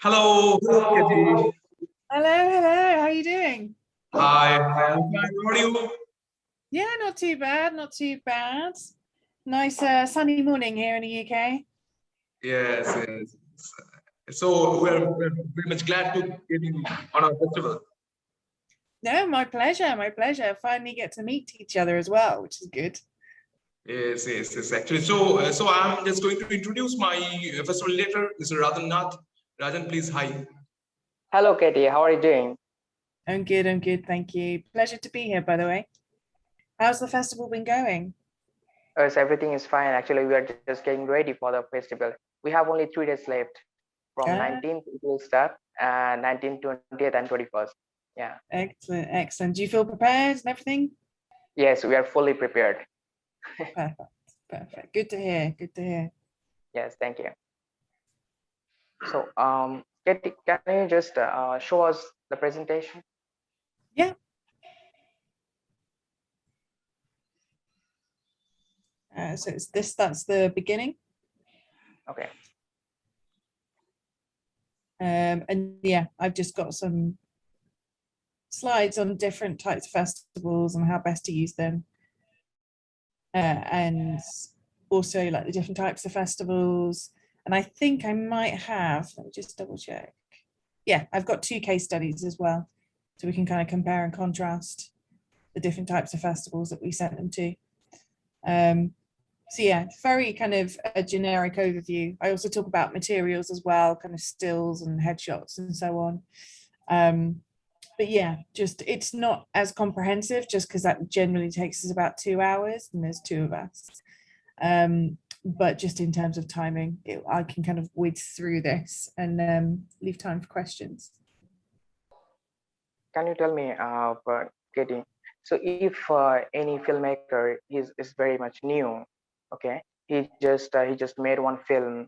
Hello, Katie. Hello, hello. How are you doing? Hi, I'm fine. How are you? Yeah, not too bad, not too bad. Nice sunny morning here in the UK. Yes, yes. So we're very much glad to get you on our festival. No, my pleasure, my pleasure. Finally get to meet each other as well, which is good. Yes, yes, yes. Actually, so I'm just going to introduce my festival leader, Mr. Rajan Nath. Rajan, please, hi. Hello, Katie. How are you doing? I'm good, thank you. Pleasure to be here, by the way. How's the festival been going? Yes, everything is fine. Actually, we are just getting ready for the festival. We have only 3 days left. From Ah, 19th, it will start, and 19th, 20th, and 21st. Yeah. excellent, excellent. Do you feel prepared and everything? Yes, we are fully prepared. Perfect, perfect. Good to hear, good to hear. Yes, thank you. So, Katie, can you just show us the presentation? Yeah. So it's this, that's the beginning. Okay. And yeah, I've just got some slides on different types of festivals and how best to use them. And also like the different types of festivals. And I think I might have, let me just double check. Yeah, I've got 2 case studies as well. So we can kind of compare and contrast the different types of festivals that we sent them to. So yeah, very kind of a generic overview. I also talk about materials as well, kind of stills and headshots and so on. But yeah, just it's not as comprehensive just because that generally takes us about 2 hours and there's 2 of us. But just in terms of timing, I can kind of whiz through this and leave time for questions. Can you tell me, Katie? So, if any filmmaker is very much new, okay, he just made one film,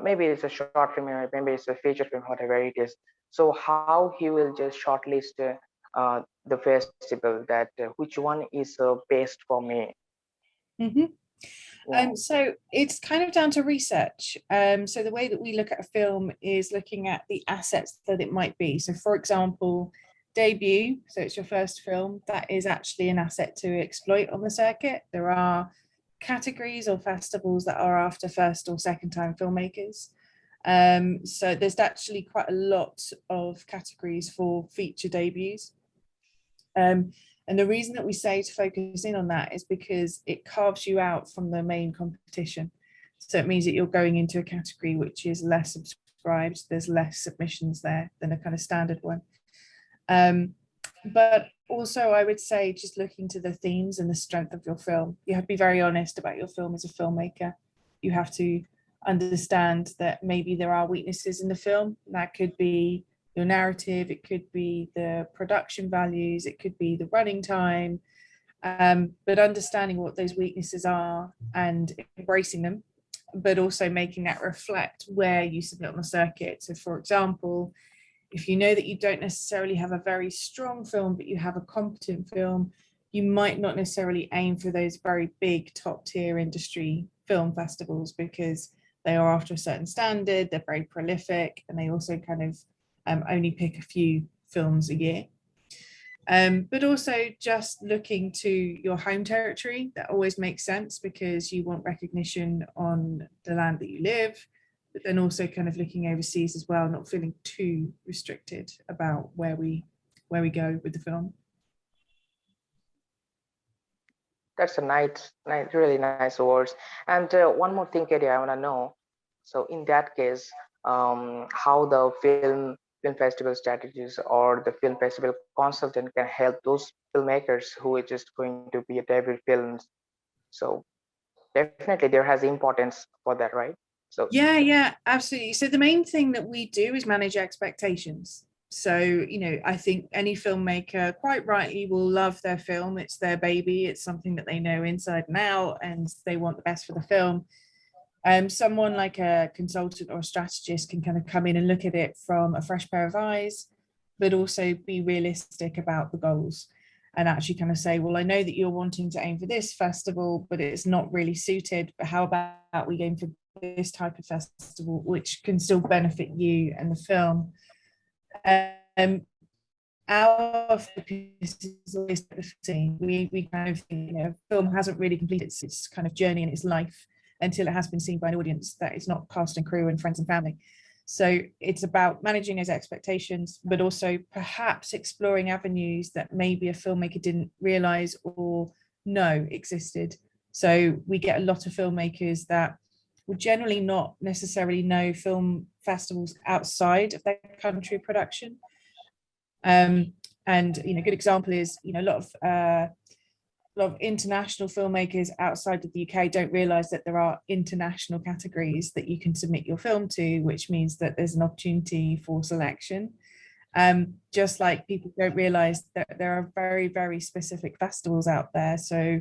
maybe it's a short film, or maybe it's a feature film, whatever it is. So, how he will just shortlist the festival, that which one is best for me? Mhm. Yeah. So it's kind of down to research. So the way that we look at a film is looking at the assets that it might be. So for example, debut, so it's your first film, that is actually an asset to exploit on the circuit. There are categories or festivals that are after first or second time filmmakers. So there's actually quite a lot of categories for feature debuts. And the reason that we say to focus in on that is because it carves you out from the main competition. So it means that you're going into a category which is less subscribed, there's less submissions there than a kind of standard one. But also I would say just looking to the themes and the strength of your film. You have to be very honest about your film as a filmmaker. You have to understand that maybe there are weaknesses in the film. That could be your narrative, it could be the production values, it could be the running time, but understanding what those weaknesses are and embracing them, but also making that reflect where you submit on the circuit. So for example, if you know that you don't necessarily have a very strong film, but you have a competent film, you might not necessarily aim for those very big top tier industry film festivals because they are after a certain standard, they're very prolific, and they also kind of only pick a few films a year. But also just looking to your home territory, that always makes sense because you want recognition on the land that you live, but then also kind of looking overseas as well, not feeling too restricted about where we go with the film. That's a really nice words. And one more thing, Katie, I want to know. So, in that case, how the film festival strategies or the film festival consultant can help those filmmakers who are just going to be a debut films. So, definitely, there has importance for that, right? So, Yeah, absolutely. So the main thing that we do is manage expectations. So, you know, I think any filmmaker quite rightly will love their film. It's their baby. It's something that they know inside and out, and they want the best for the film. Someone like a consultant or a strategist can kind of come in and look at it from a fresh pair of eyes, but also be realistic about the goals and actually kind of say, well, I know that you're wanting to aim for this festival, but it's not really suited. But how about we aim for this type of festival, which can still benefit you and the film. Our focus is always we kind of think, you know, film hasn't really completed its kind of journey in its life until it has been seen by an audience that is not cast and crew and friends and family. So it's about managing those expectations, but also perhaps exploring avenues that maybe a filmmaker didn't realize or know existed. So we get a lot of filmmakers that will generally not necessarily know film festivals outside of their country of production. And you know, a good example is, you know, a lot of international filmmakers outside of the UK don't realize that there are international categories that you can submit your film to, which means that there's an opportunity for selection. Just like people don't realize that there are very, very specific festivals out there. So,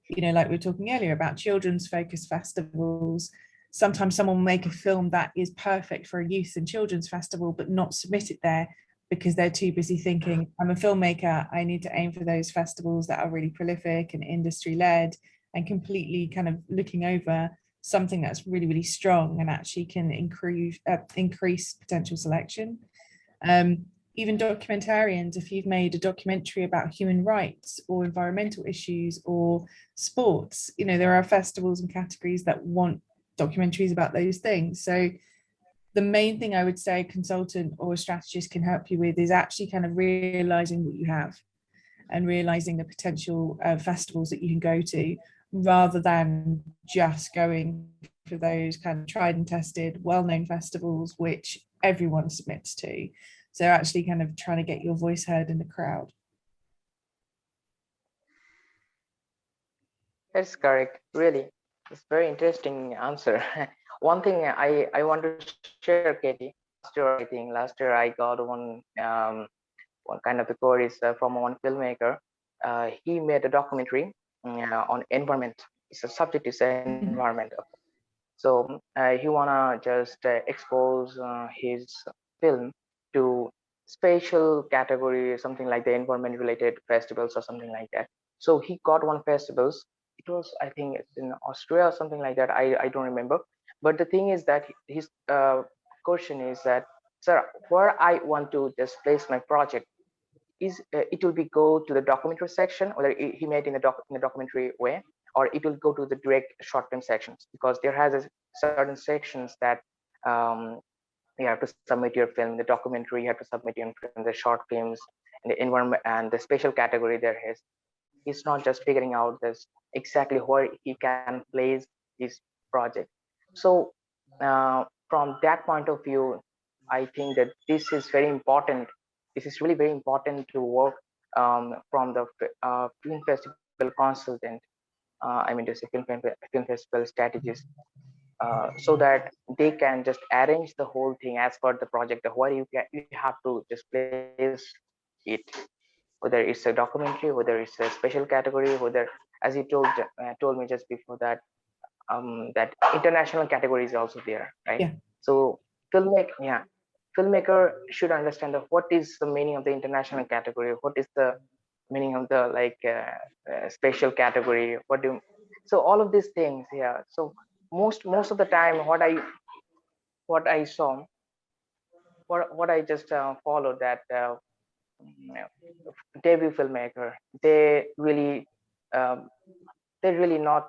you know, like we were talking earlier about children's focused festivals, sometimes someone will make a film that is perfect for a youth and children's festival, but not submit it there because they're too busy thinking, I'm a filmmaker, I need to aim for those festivals that are really prolific and industry led, and completely kind of looking over something that's really, really strong and actually can increase potential selection. Even documentarians, if you've made a documentary about human rights or environmental issues or sports, you know, there are festivals and categories that want documentaries about those things. So the main thing I would say a consultant or a strategist can help you with is actually kind of realizing what you have and realizing the potential festivals that you can go to, rather than just going for those kind of tried and tested, well-known festivals, which everyone submits to. So actually kind of trying to get your voice heard in the crowd. That's correct. Really, it's a very interesting answer. One thing I want to share, Katie. Last year I got one kind of a queries from one filmmaker. He made a documentary on environment. It's a subject is environment. So he wanna just expose his film to special category, something like the environment related festivals or something like that. So he got one festivals. It was, I think it's in Austria or something like that. I don't remember. But the thing is that his question is that, sir, where I want to just place my project is it will be go to the documentary section, or he made in the documentary way, or it will go to the direct short film sections, because there has a certain sections that you have to submit your film. The documentary, you have to submit your film, the short films, and the environment and the special category there is. He's not just figuring out this exactly where he can place his project. So from that point of view, I think that this is very important. This is really very important to work from the film festival consultant. I mean, just a film festival strategist, so that they can just arrange the whole thing as per the project. Where you have to just place it, whether it's a documentary, whether it's a special category, whether, as you told me just before that, that international category is also there, right? Yeah. So filmmaker should understand what is the meaning of the international category, what is the meaning of the special category, so all of these things. Yeah. So most of the time, what I saw, what I just followed, that debut filmmaker, they really not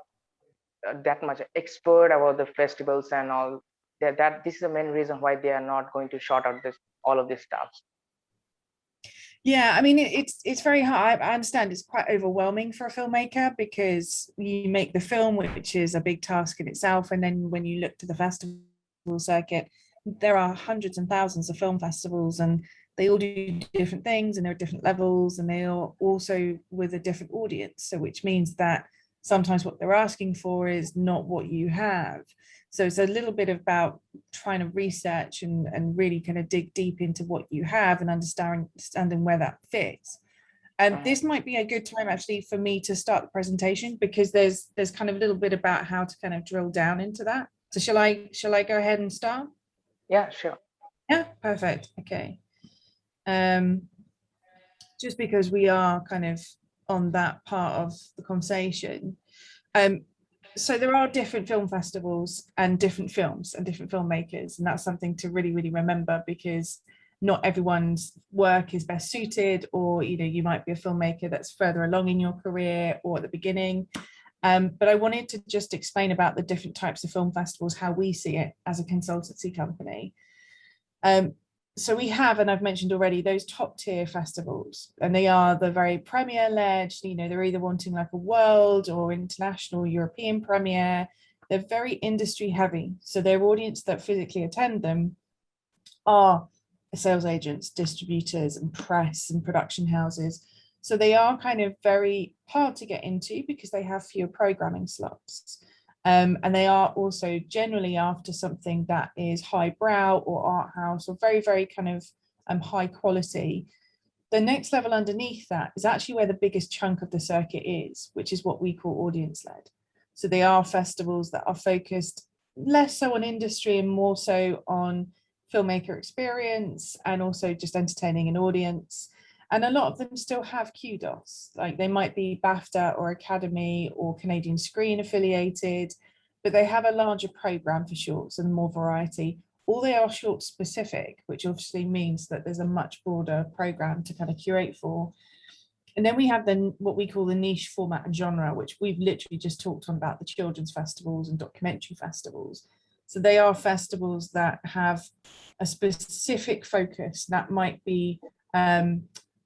that much expert about the festivals and all that. This is the main reason why they are not going to shout out all of this stuff. Yeah, I mean, it's very hard. I understand it's quite overwhelming for a filmmaker, because you make the film, which is a big task in itself, and then when you look to the festival circuit, there are hundreds and thousands of film festivals, and they all do different things, and there are different levels, and they are also with a different audience. So which means that sometimes what they're asking for is not what you have. So it's a little bit about trying to research and really kind of dig deep into what you have and understanding where that fits. And this might be a good time actually for me to start the presentation, because there's kind of a little bit about how to kind of drill down into that. So shall I go ahead and start? Yeah, sure. Yeah, perfect. Okay. Just because we are kind of on that part of the conversation. So there are different film festivals and different films and different filmmakers, and that's something to really, really remember, because not everyone's work is best suited, or you might be a filmmaker that's further along in your career or at the beginning. But I wanted to just explain about the different types of film festivals, how we see it as a consultancy company. So we have, and I've mentioned already, those top tier festivals, and they are the very premiere led, they're either wanting like a world or international European premiere. They're very industry heavy. So their audience that physically attend them are sales agents, distributors, and press and production houses. So they are kind of very hard to get into because they have fewer programming slots. And they are also generally after something that is highbrow or art house or very, very kind of high quality. The next level underneath that is actually where the biggest chunk of the circuit is, which is what we call audience led. So they are festivals that are focused less so on industry and more so on filmmaker experience and also just entertaining an audience. And a lot of them still have QDOS, like they might be BAFTA or Academy or Canadian Screen affiliated, but they have a larger program for shorts and more variety. Or they are short specific, which obviously means that there's a much broader program to kind of curate for. And then we have then what we call the niche format and genre, which we've literally just talked on about, the children's festivals and documentary festivals. So they are festivals that have a specific focus. That might be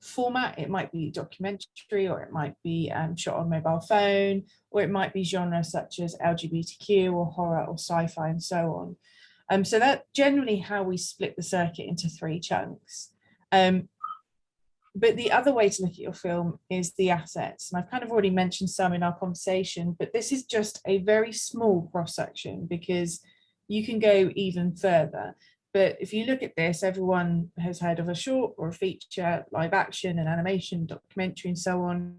format, it might be documentary, or it might be shot on mobile phone, or it might be genre such as LGBTQ or horror or sci-fi and so on. So that's generally how we split the circuit into 3 chunks. But the other way to look at your film is the assets. And I've kind of already mentioned some in our conversation, but this is just a very small cross-section because you can go even further. But if you look at this, everyone has heard of a short or a feature, live action and animation, documentary and so on.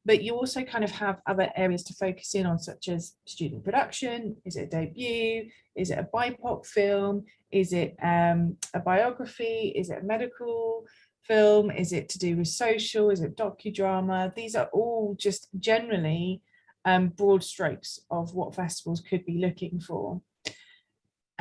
But you also kind of have other areas to focus in on, such as student production. Is it a debut? Is it a BIPOC film? Is it a biography? Is it a medical film? Is it to do with social? Is it docudrama? These are all just generally broad strokes of what festivals could be looking for.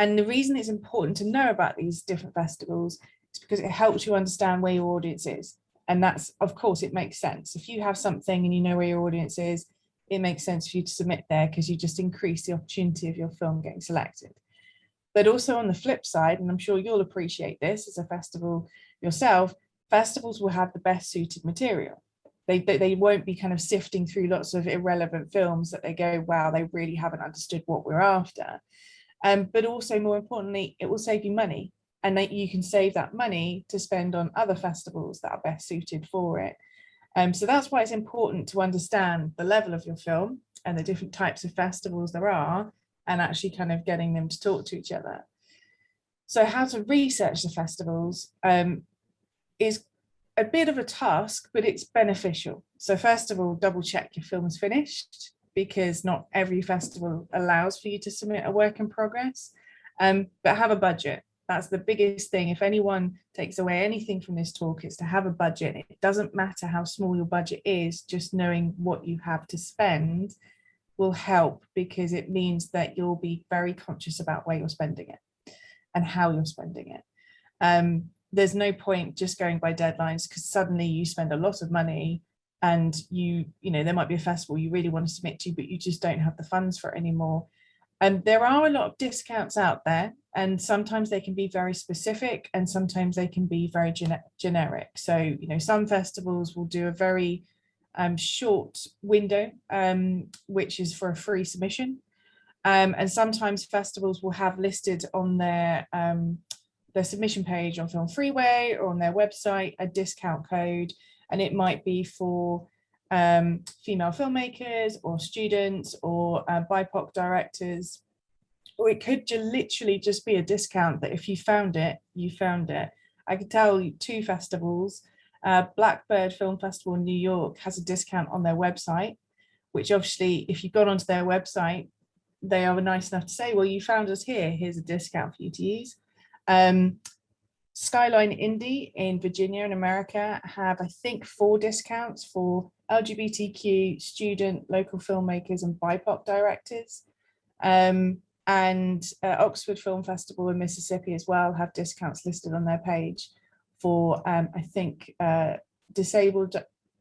And the reason it's important to know about these different festivals is because it helps you understand where your audience is. And that's, of course, it makes sense. If you have something and you know where your audience is, it makes sense for you to submit there because you just increase the opportunity of your film getting selected. But also on the flip side, and I'm sure you'll appreciate this as a festival yourself, festivals will have the best suited material. They won't be kind of sifting through lots of irrelevant films that they go, wow, they really haven't understood what we're after. But also, more importantly, it will save you money, and that you can save that money to spend on other festivals that are best suited for it. So that's why it's important to understand the level of your film and the different types of festivals there are, and actually kind of getting them to talk to each other. So how to research the festivals is a bit of a task, but it's beneficial. So first of all, double check your film is finished, because not every festival allows for you to submit a work in progress, but have a budget. That's the biggest thing. If anyone takes away anything from this talk, it's to have a budget. It doesn't matter how small your budget is, just knowing what you have to spend will help, because it means that you'll be very conscious about where you're spending it and how you're spending it. There's no point just going by deadlines, because suddenly you spend a lot of money and you know, there might be a festival you really want to submit to, but you just don't have the funds for it anymore. And there are a lot of discounts out there, and sometimes they can be very specific and sometimes they can be very generic. So, you know, some festivals will do a very short window, which is for a free submission. And sometimes festivals will have listed on their submission page on Film Freeway or on their website a discount code, and it might be for female filmmakers or students or BIPOC directors, or it could literally just be a discount that if you found it, you found it. I could tell you 2 festivals. Blackbird Film Festival in New York has a discount on their website, which obviously if you've gone onto their website, they are nice enough to say, well, you found us here, here's a discount for you to use. Skyline Indie in Virginia in America have, I think, 4 discounts for LGBTQ, student, local filmmakers and BIPOC directors. And Oxford Film Festival in Mississippi as well have discounts listed on their page for, I think, disabled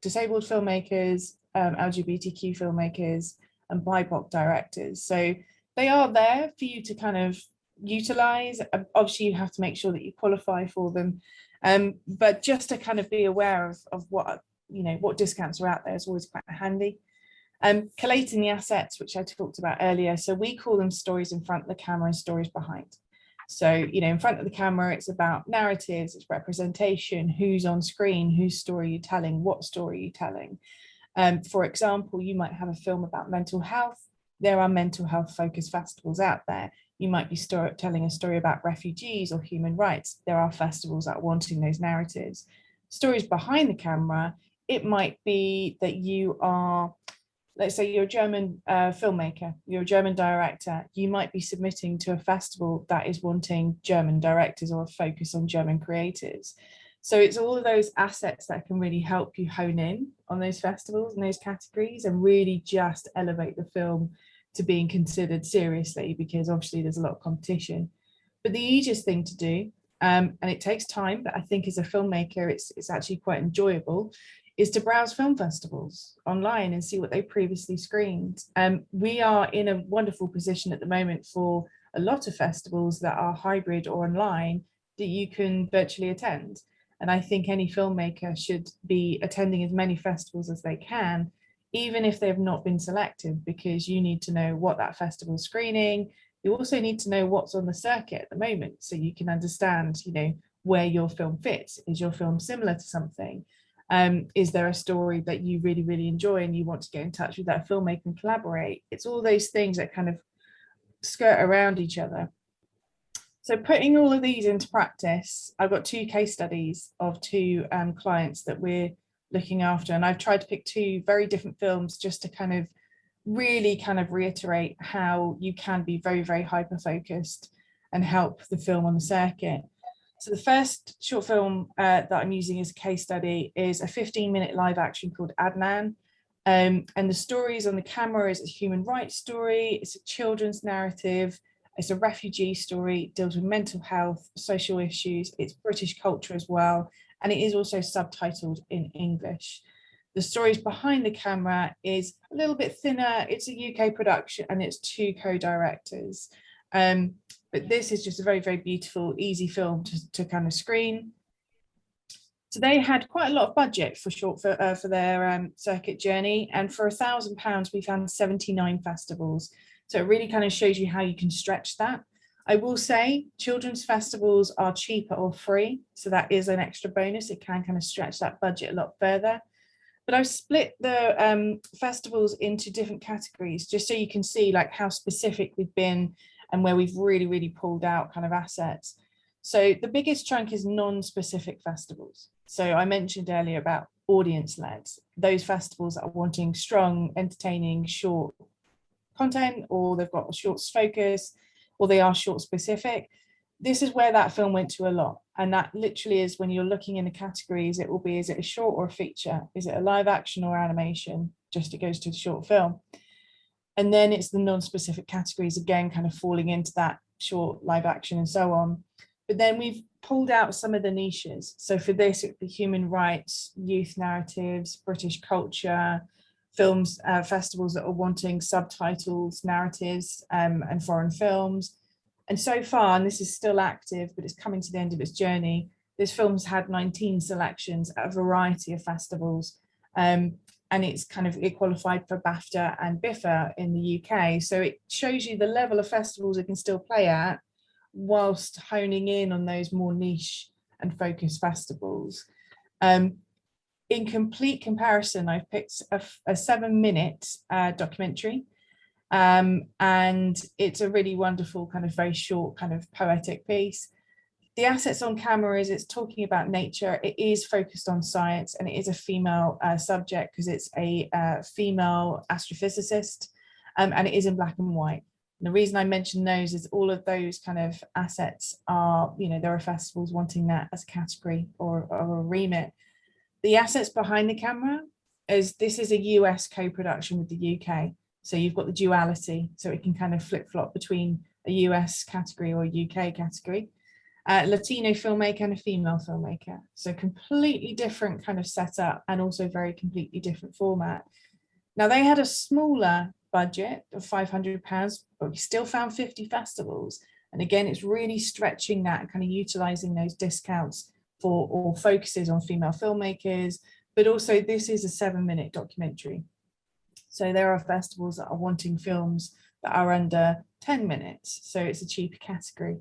filmmakers, LGBTQ filmmakers and BIPOC directors. So they are there for you to kind of utilize. Obviously, you have to make sure that you qualify for them. But just to kind of be aware of what, what discounts are out there is always quite handy. Collating the assets, which I talked about earlier. So we call them stories in front of the camera and stories behind. So, in front of the camera, it's about narratives, it's representation, who's on screen, whose story you're telling, what story you're telling. For example, you might have a film about mental health. There are mental health focused festivals out there. You might be telling a story about refugees or human rights. There are festivals that are wanting those narratives. Stories behind the camera, it might be that you are, let's say you're a German filmmaker, you're a German director, you might be submitting to a festival that is wanting German directors or a focus on German creators. So it's all of those assets that can really help you hone in on those festivals and those categories and really just elevate the film to being considered seriously, because obviously there's a lot of competition. But the easiest thing to do, and it takes time, but I think as a filmmaker, it's actually quite enjoyable, is to browse film festivals online and see what they previously screened. We are in a wonderful position at the moment for a lot of festivals that are hybrid or online that you can virtually attend. And I think any filmmaker should be attending as many festivals as they can, even if they have not been selected, because you need to know what that festival is screening. You also need to know what's on the circuit at the moment, so you can understand, where your film fits. Is your film similar to something? Is there a story that you really, really enjoy and you want to get in touch with that filmmaker and collaborate? It's all those things that kind of skirt around each other. So putting all of these into practice, I've got 2 case studies of 2 clients that we're looking after. And I've tried to pick 2 very different films just to kind of really kind of reiterate how you can be very, very hyper-focused and help the film on the circuit. So the first short film that I'm using as a case study is a 15-minute live action called Adnan. And the stories on the camera is a human rights story, it's a children's narrative, it's a refugee story, deals with mental health, social issues, it's British culture as well, and it is also subtitled in English. The stories behind the camera is a little bit thinner, it's a UK production and it's 2 co-directors. But this is just a very, very beautiful, easy film to kind of screen. So they had quite a lot of budget for their circuit journey, and for £1,000 we found 79 festivals. So it really kind of shows you how you can stretch that. I will say children's festivals are cheaper or free, so that is an extra bonus. It can kind of stretch that budget a lot further. But I've split the festivals into different categories just so you can see like how specific we've been and where we've really, really pulled out kind of assets. So the biggest chunk is non-specific festivals. So I mentioned earlier about audience-led, those festivals that are wanting strong, entertaining, short content, or they've got a short focus, or they are short specific. This is where that film went to a lot. And that literally is when you're looking in the categories, it will be, is it a short or a feature? Is it a live action or animation? Just it goes to the short film. And then it's the non-specific categories, again, kind of falling into that short, live action and so on. But then we've pulled out some of the niches. So for this, it would be human rights, youth narratives, British culture, films, festivals that are wanting subtitles, narratives, and foreign films. And so far, and this is still active, but it's coming to the end of its journey, this film's had 19 selections at a variety of festivals. And it's kind of, it qualified for BAFTA and BIFA in the UK. So it shows you the level of festivals it can still play at whilst honing in on those more niche and focused festivals. In complete comparison, I've picked a 7-minute documentary. And it's a really wonderful kind of very short kind of poetic piece. The assets on camera is it's talking about nature. It is focused on science, and it is a female subject because it's a female astrophysicist, and it is in black and white. And the reason I mention those is all of those kind of assets are, there are festivals wanting that as a category or a remit. The assets behind the camera, as this is a US co-production with the UK. So you've got the duality, so it can kind of flip-flop between a US category or UK category. Latino filmmaker and a female filmmaker. So completely different kind of setup and also very completely different format. Now they had a smaller budget of £500, but we still found 50 festivals. And again, it's really stretching that, kind of utilizing those discounts for or focuses on female filmmakers, but also this is a 7-minute documentary. So there are festivals that are wanting films that are under 10 minutes. So it's a cheaper category.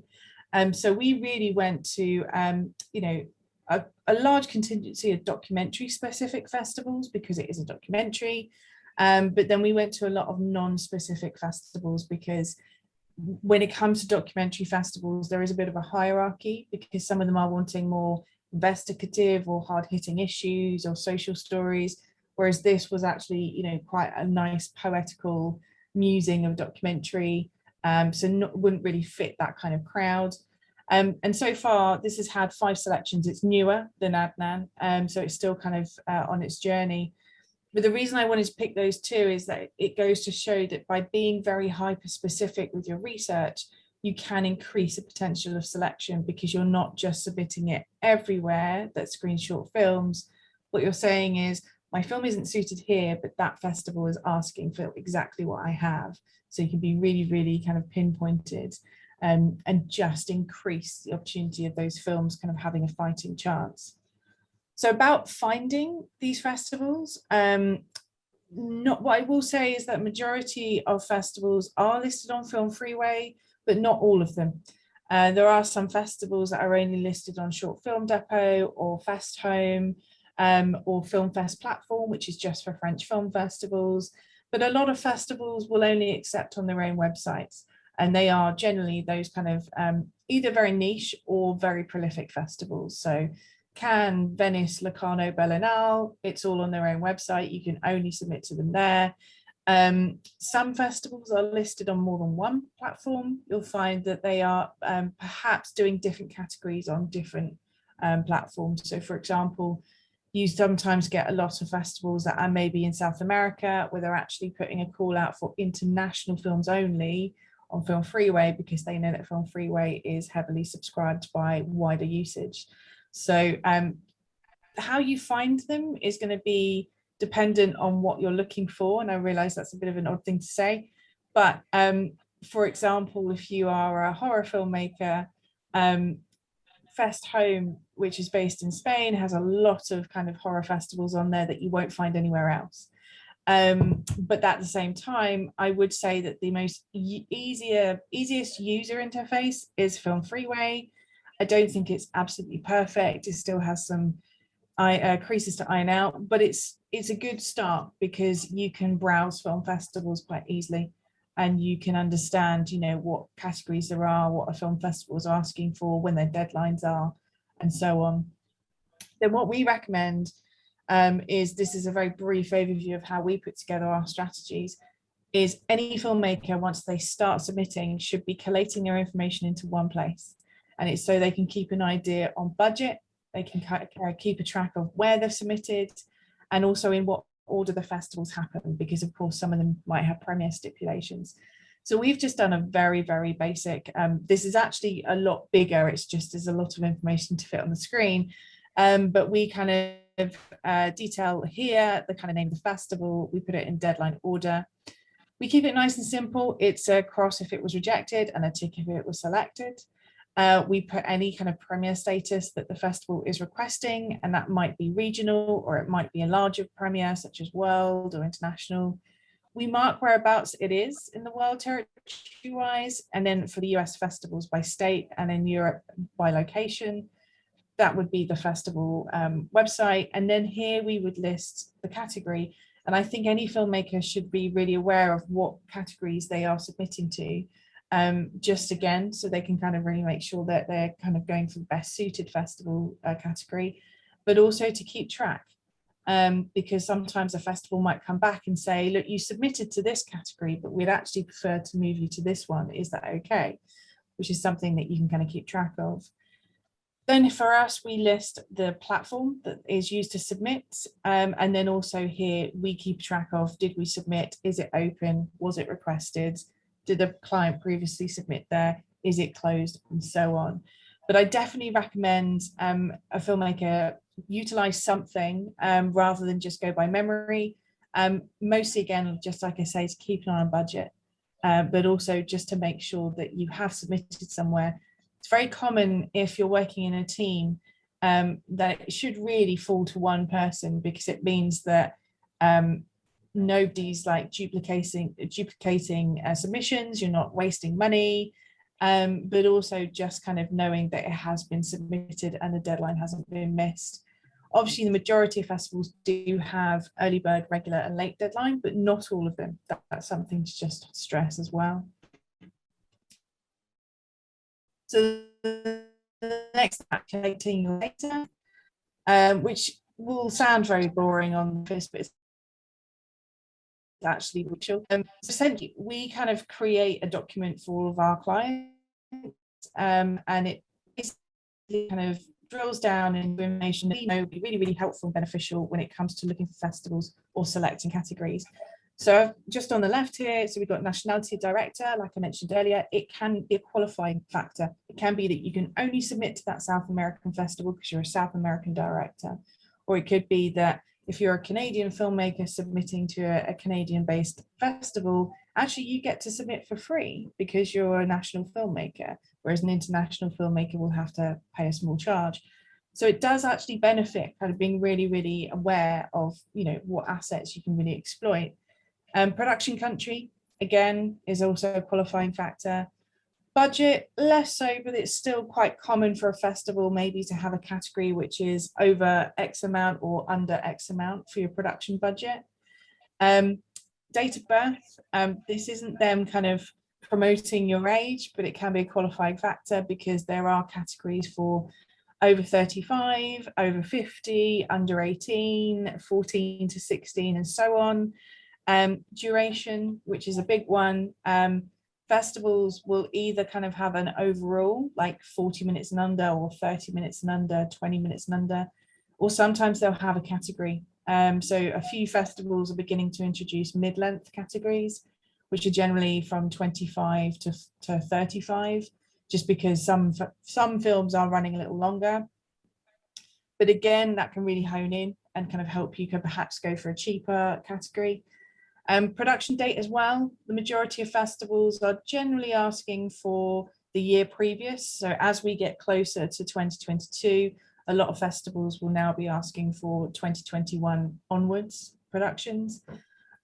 So we really went to, you know, a large contingency of documentary specific festivals because it is a documentary. But then we went to a lot of non-specific festivals because when it comes to documentary festivals, there is a bit of a hierarchy because some of them are wanting more investigative or hard-hitting issues or social stories, whereas this was actually, you know, quite a nice poetical musing of documentary. So wouldn't really fit that kind of crowd. And so far, this has had 5 selections. It's newer than Adnan, so it's still kind of on its journey. But the reason I wanted to pick those 2 is that it goes to show that by being very hyper-specific with your research, you can increase the potential of selection because you're not just submitting it everywhere that screens short films. What you're saying is, my film isn't suited here, but that festival is asking for exactly what I have. So you can be really, really kind of pinpointed and just increase the opportunity of those films kind of having a fighting chance. So about finding these festivals, not what I will say is that majority of festivals are listed on Film Freeway, but not all of them. There are some festivals that are only listed on Short Film Depot or Fest Home or Film Fest platform, which is just for French film festivals. But a lot of festivals will only accept on their own websites. And they are generally those kind of either very niche or very prolific festivals. So Cannes, Venice, Locarno, Berlinale, it's all on their own website. You can only submit to them there. Some festivals are listed on more than one platform. You'll find that they are perhaps doing different categories on different platforms. So for example, you sometimes get a lot of festivals that are maybe in South America where they're actually putting a call out for international films only on Film Freeway because they know that Film Freeway is heavily subscribed by wider usage. So how you find them is going to be dependent on what you're looking for. And I realize that's a bit of an odd thing to say. But for example, if you are a horror filmmaker, Fest Home, which is based in Spain, has a lot of kind of horror festivals on there that you won't find anywhere else. But at the same time, I would say that the most easiest user interface is Film Freeway. I don't think it's absolutely perfect. It still has some creases to iron out, but it's a good start because you can browse film festivals quite easily and you can understand, you know, what categories there are, what a film festival is asking for, when their deadlines are, and so on. Then what we recommend is, this is a very brief overview of how we put together our strategies, is any filmmaker, once they start submitting, should be collating their information into one place. And it's so they can keep an idea on budget, they can keep a track of where they've submitted, and also in what order the festivals happen, because of course some of them might have premiere stipulations. So we've just done a very, very basic, this is actually a lot bigger, it's just there's a lot of information to fit on the screen, but we kind of detail here the kind of name of the festival, we put it in deadline order. We keep it nice and simple. It's a cross if it was rejected and a tick if it was selected. We put any kind of premiere status that the festival is requesting, and that might be regional or it might be a larger premiere such as world or international. We mark whereabouts it is in the world territory-wise, and then for the US festivals by state, and in Europe by location. That would be the festival website. And then here we would list the category. And I think any filmmaker should be really aware of what categories they are submitting to. Just again, so they can kind of really make sure that they're kind of going for the best suited festival category, but also to keep track, because sometimes a festival might come back and say, look, you submitted to this category, but we'd actually prefer to move you to this one. Is that okay? Which is something that you can kind of keep track of. Then for us, we list the platform that is used to submit. And then also here, we keep track of, did we submit? Is it open? Was it requested? Did the client previously submit there? Is it closed? And so on. But I definitely recommend a filmmaker utilize something rather than just go by memory. Mostly, again, just like I say, to keep an eye on budget, but also just to make sure that you have submitted somewhere. It's very common if you're working in a team that it should really fall to one person, because it means that nobody's like duplicating submissions, you're not wasting money, but also just kind of knowing that it has been submitted and the deadline hasn't been missed. Obviously, the majority of festivals do have early bird, regular and late deadline, but not all of them. That's something to just stress as well. So the next, calculating your data, which will sound very boring on this, but it's actually crucial. Essentially, we kind of create a document for all of our clients, and it basically kind of drills down into information that will be really, really helpful and beneficial when it comes to looking for festivals or selecting categories. So just on the left here, so we've got Nationality Director, like I mentioned earlier. It can be a qualifying factor. It can be that you can only submit to that South American festival because you're a South American director. Or it could be that if you're a Canadian filmmaker submitting to a Canadian-based festival, actually you get to submit for free because you're a national filmmaker, whereas an international filmmaker will have to pay a small charge. So it does actually benefit kind of being really, really aware of, you know, what assets you can really exploit. Production country, again, is also a qualifying factor. Budget, less so, but it's still quite common for a festival maybe to have a category which is over X amount or under X amount for your production budget. Date of birth, this isn't them kind of promoting your age, but it can be a qualifying factor because there are categories for over 35, over 50, under 18, 14 to 16, and so on. Duration, which is a big one. Festivals will either kind of have an overall, like 40 minutes and under, or 30 minutes and under, 20 minutes and under, or sometimes they'll have a category. So a few festivals are beginning to introduce mid-length categories, which are generally from 25 to 35, just because some films are running a little longer. But again, that can really hone in and kind of help you perhaps go for a cheaper category. Production date as well. The majority of festivals are generally asking for the year previous. So as we get closer to 2022, a lot of festivals will now be asking for 2021 onwards productions.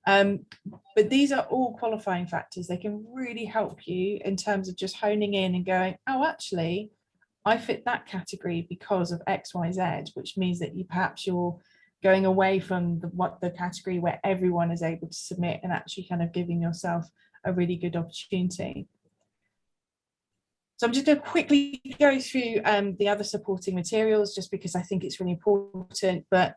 But these are all qualifying factors. They can really help you in terms of just honing in and going, oh, actually, I fit that category because of X, Y, Z, which means that you're going away from the category where everyone is able to submit and actually kind of giving yourself a really good opportunity. So I'm just going to quickly go through the other supporting materials, just because I think it's really important. But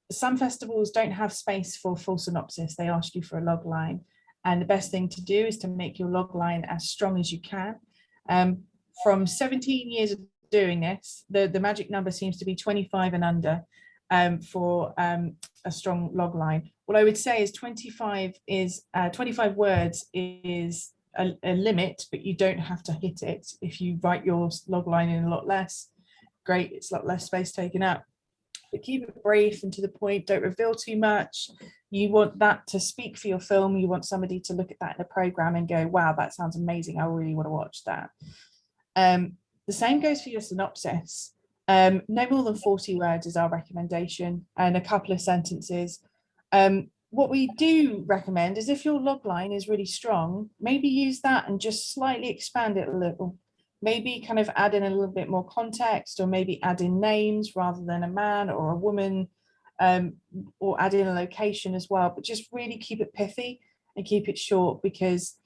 some festivals don't have space for full synopsis. They ask you for a log line. And the best thing to do is to make your log line as strong as you can. From 17 years of doing this, the magic number seems to be 25 and under. For a strong log line. What I would say is 25 words is a limit, but you don't have to hit it. If you write your log line in a lot less, great, it's a lot less space taken up. But keep it brief and to the point, don't reveal too much. You want that to speak for your film. You want somebody to look at that in a program and go, wow, that sounds amazing. I really want to watch that. The same goes for your synopsis. No more than 40 words is our recommendation, and a couple of sentences. What we do recommend is if your log line is really strong, maybe use that and just slightly expand it a little. Maybe kind of add in a little bit more context, or maybe add in names rather than a man or a woman, or add in a location as well. But just really keep it pithy and keep it short, because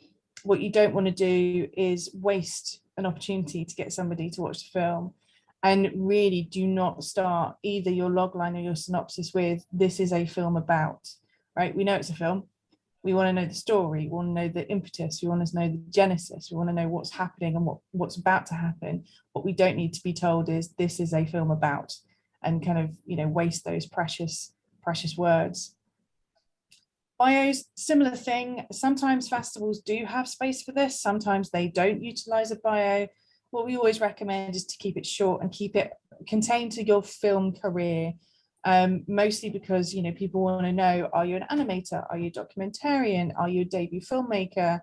what you don't want to do is waste an opportunity to get somebody to watch the film. And really do not start either your logline or your synopsis with, this is a film about, right? We know it's a film. We want to know the story, we want to know the impetus, we want to know the genesis, we want to know what's happening and what's about to happen. What we don't need to be told is this is a film about, and kind of, you know, waste those precious words. Bios, similar thing. Sometimes festivals do have space for this, sometimes they don't utilize a bio. What we always recommend is to keep it short and keep it contained to your film career. Mostly because, you know, people want to know, are you an animator? Are you a documentarian? Are you a debut filmmaker?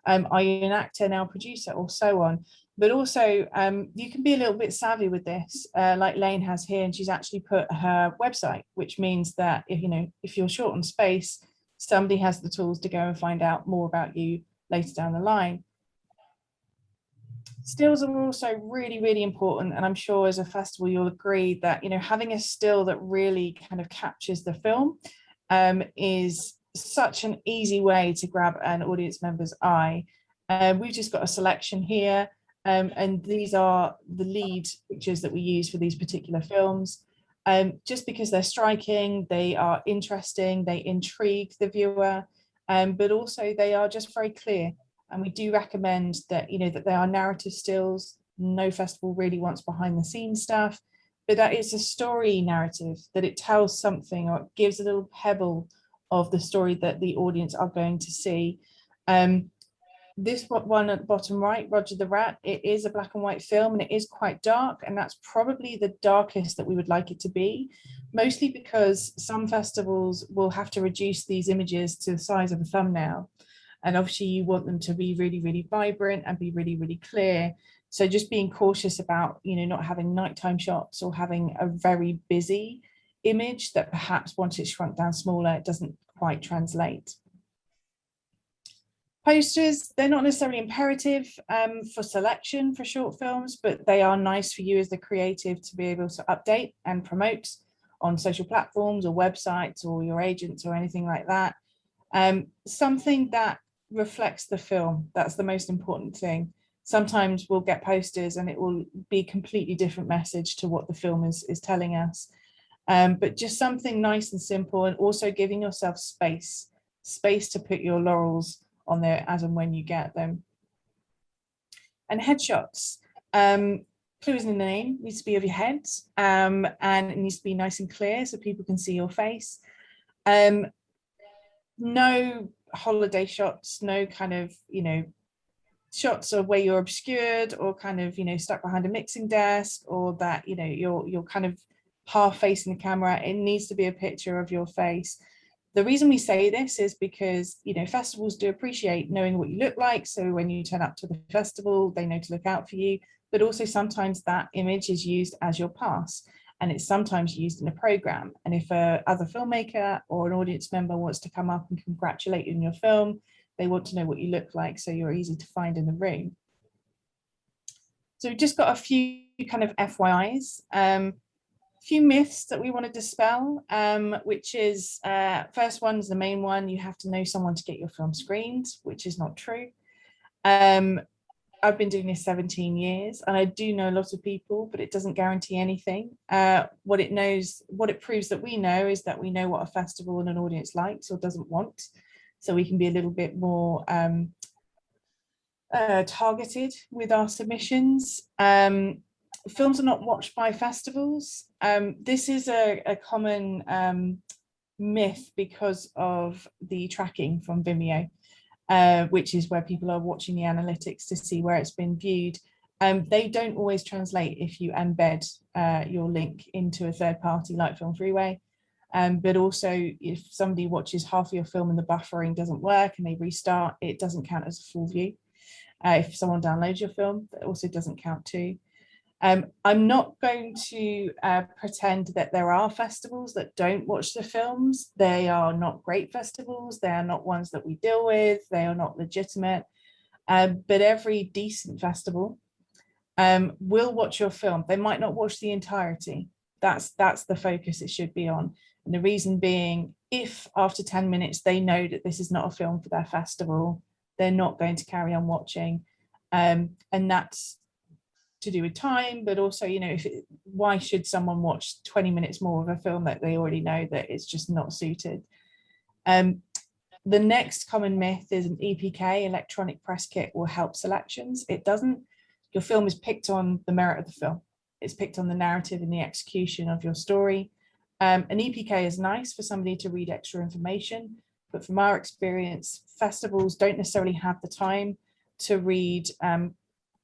Are you an actor, now producer, or so on? But also, you can be a little bit savvy with this, like Lane has here, and she's actually put her website, which means that if you're short on space, somebody has the tools to go and find out more about you later down the line. Stills are also really, really important, and I'm sure as a festival you'll agree that, you know, having a still that really kind of captures the film is such an easy way to grab an audience member's eye. We've just got a selection here, and these are the lead pictures that we use for these particular films. Just because they're striking, they are interesting, they intrigue the viewer, but also they are just very clear. And we do recommend that, you know, that they are narrative stills. No festival really wants behind the scenes stuff, but that it's a story narrative, that it tells something, or it gives a little pebble of the story that the audience are going to see. This one at the bottom right, Roger the Rat, it is a black and white film, and it is quite dark, and that's probably the darkest that we would like it to be, mostly because some festivals will have to reduce these images to the size of a thumbnail. And obviously you want them to be really, really vibrant and be really, really clear. So just being cautious about, you know, not having nighttime shots or having a very busy image that perhaps once it's shrunk down smaller, it doesn't quite translate. Posters, they're not necessarily imperative for selection for short films, but they are nice for you as the creative to be able to update and promote on social platforms or websites or your agents or anything like that. Something that reflects the film, that's the most important thing. Sometimes we'll get posters and it will be a completely different message to what the film is telling us. But just something nice and simple, and also giving yourself space to put your laurels on there as and when you get them. And headshots, clue is in the name, needs to be of your head, and it needs to be nice and clear so people can see your face. No holiday shots, no kind of, you know, shots of where you're obscured or kind of, you know, stuck behind a mixing desk, or that, you know, you're kind of half facing the camera. It needs to be a picture of your face. The reason we say this is because, you know, festivals do appreciate knowing what you look like. So when you turn up to the festival, they know to look out for you, but also sometimes that image is used as your pass. And it's sometimes used in a program. And if a other filmmaker or an audience member wants to come up and congratulate you on your film, they want to know what you look like, so you're easy to find in the room. So we've just got a few kind of FYIs, a few myths that we want to dispel, which is, first one is the main one, you have to know someone to get your film screened, which is not true. I've been doing this 17 years and I do know a lot of people, but it doesn't guarantee anything. What it proves that we know is that we know what a festival and an audience likes or doesn't want. So we can be a little bit more targeted with our submissions. Films are not watched by festivals. This is a common myth because of the tracking from Vimeo. Which is where people are watching the analytics to see where it's been viewed. They don't always translate if you embed your link into a third party like Film Freeway. But also if somebody watches half of your film and the buffering doesn't work and they restart, it doesn't count as a full view. If someone downloads your film, that also doesn't count too. I'm not going to pretend that there are festivals that don't watch the films. They are not great festivals. They are not ones that we deal with. They are not legitimate. But every decent festival will watch your film. They might not watch the entirety. That's the focus it should be on. And the reason being, if after 10 minutes they know that this is not a film for their festival, they're not going to carry on watching. And that's to do with time, but also, you know, why should someone watch 20 minutes more of a film that they already know that it's just not suited? The next common myth is an EPK, electronic press kit, will help selections. It doesn't. Your film is picked on the merit of the film. It's picked on the narrative and the execution of your story. An EPK is nice for somebody to read extra information, but from our experience, festivals don't necessarily have the time to read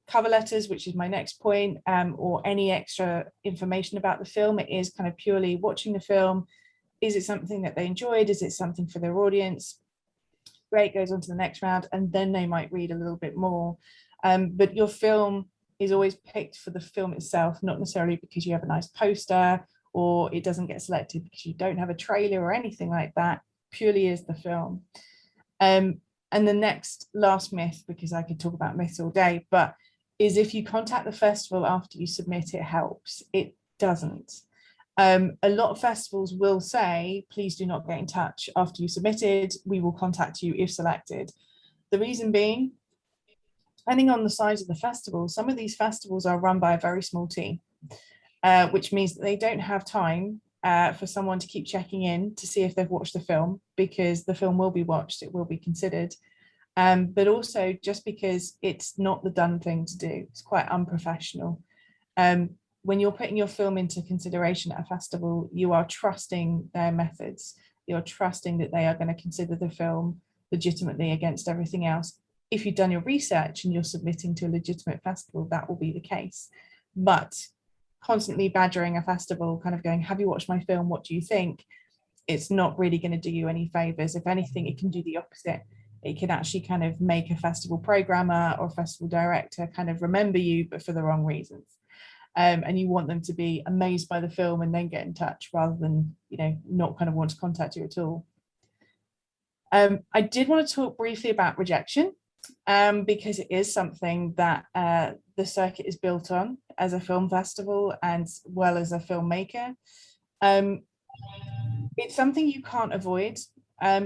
cover letters, which is my next point, or any extra information about the film. It is kind of purely watching the film. Is it something that they enjoyed? Is it something for their audience? Great, goes on to the next round, and then they might read a little bit more. But your film is always picked for the film itself, not necessarily because you have a nice poster, or it doesn't get selected because you don't have a trailer or anything like that. Purely is the film. And the last myth, because I could talk about myths all day, but is if you contact the festival after you submit, it helps. It doesn't. A lot of festivals will say, please do not get in touch after you submitted. We will contact you if selected. The reason being, depending on the size of the festival, some of these festivals are run by a very small team, which means that they don't have time for someone to keep checking in to see if they've watched the film, because the film will be watched, it will be considered. But also just because it's not the done thing to do, it's quite unprofessional. When you're putting your film into consideration at a festival, you are trusting their methods. You're trusting that they are going to consider the film legitimately against everything else. If you've done your research and you're submitting to a legitimate festival, that will be the case. But constantly badgering a festival, kind of going, have you watched my film? What do you think? It's not really going to do you any favors. If anything, it can do the opposite. It can actually kind of make a festival programmer or festival director kind of remember you, but for the wrong reasons. And you want them to be amazed by the film and then get in touch, rather than, not kind of want to contact you at all. I did want to talk briefly about rejection, because it is something that the circuit is built on as a film festival and well as a filmmaker. It's something you can't avoid.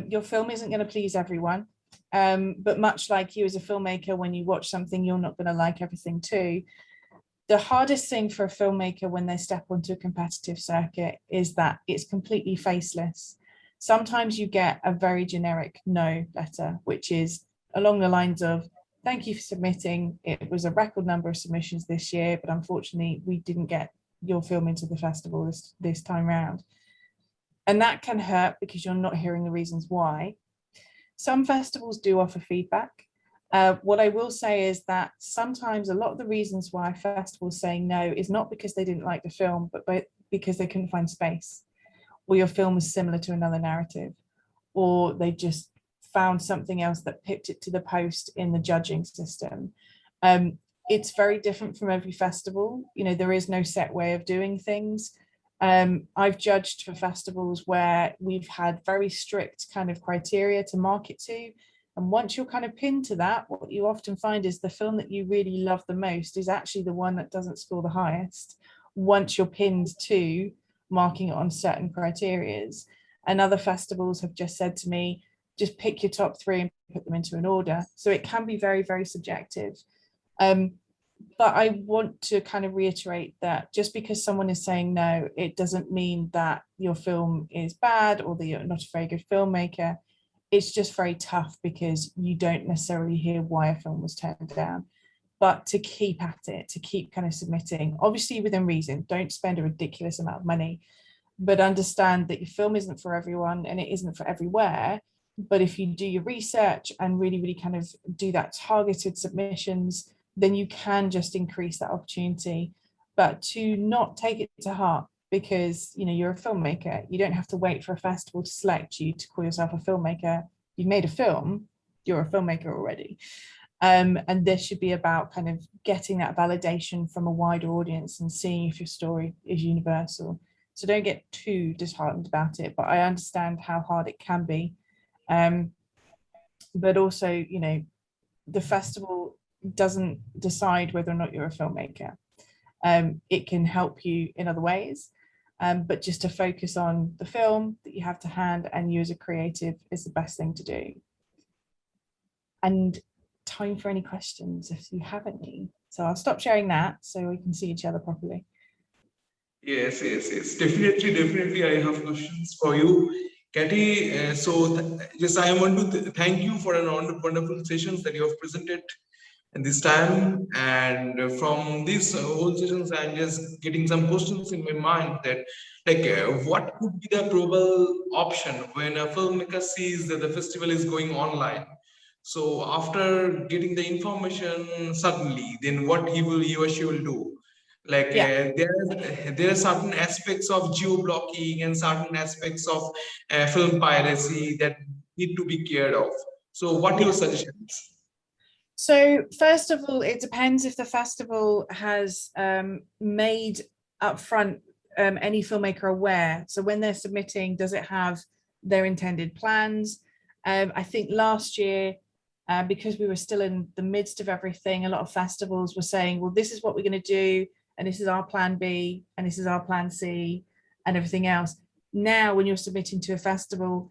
Your film isn't going to please everyone. But much like you as a filmmaker, when you watch something, you're not going to like everything too. The hardest thing for a filmmaker when they step onto a competitive circuit is that it's completely faceless. Sometimes you get a very generic no letter, which is along the lines of, thank you for submitting. It was a record number of submissions this year, but unfortunately we didn't get your film into the festival this time round. And that can hurt because you're not hearing the reasons why. Some festivals do offer feedback. What I will say is that sometimes a lot of the reasons why festivals say no is not because they didn't like the film, but because they couldn't find space, or your film is similar to another narrative, or they just found something else that pipped it to the post in the judging system. It's very different from every festival. There is no set way of doing things. I've judged for festivals where we've had very strict kind of criteria to market to. And once you're kind of pinned to that, what you often find is the film that you really love the most is actually the one that doesn't score the highest, once you're pinned to marking it on certain criterias. And other festivals have just said to me, just pick your top 3 and put them into an order. So it can be very, very subjective. But I want to kind of reiterate that just because someone is saying no, it doesn't mean that your film is bad or that you're not a very good filmmaker. It's just very tough because you don't necessarily hear why a film was turned down. But to keep at it, to keep kind of submitting, obviously within reason, don't spend a ridiculous amount of money, but understand that your film isn't for everyone and it isn't for everywhere. But if you do your research and really, really kind of do that targeted submissions, then you can just increase that opportunity. But to not take it to heart, because you're a filmmaker, you don't have to wait for a festival to select you to call yourself a filmmaker. You've made a film, you're a filmmaker already. And this should be about kind of getting that validation from a wider audience and seeing if your story is universal. So don't get too disheartened about it, but I understand how hard it can be. But also, the festival doesn't decide whether or not you're a filmmaker. It can help you in other ways, but just to focus on the film that you have to hand and you as a creative is the best thing to do. And time for any questions if you have any. So I'll stop sharing that so we can see each other properly. Yes. Definitely. I have questions for you. Katie, yes, I want to thank you for an wonderful sessions that you have presented at this time. And from these whole sessions, I'm just getting some questions in my mind that, like, what could be the probable option when a filmmaker sees that the festival is going online? So after getting the information suddenly, then what he or she will do? Like Yeah. there are certain aspects of geo blocking and certain aspects of film piracy that need to be cared of. So what are your suggestions? So first of all, it depends if the festival has made upfront any filmmaker aware. So when they're submitting, does it have their intended plans? I think last year, because we were still in the midst of everything, a lot of festivals were saying, well, this is what we're going to do, and this is our plan B, and this is our plan C, and everything else. Now, when you're submitting to a festival,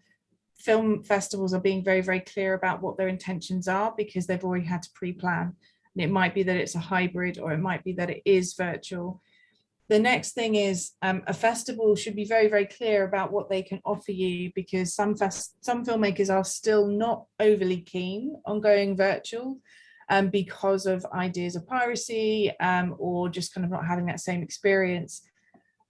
film festivals are being very, very clear about what their intentions are because they've already had to pre-plan. And it might be that it's a hybrid, or it might be that it is virtual. The next thing is a festival should be very, very clear about what they can offer you, because some filmmakers are still not overly keen on going virtual because of ideas of piracy or just kind of not having that same experience.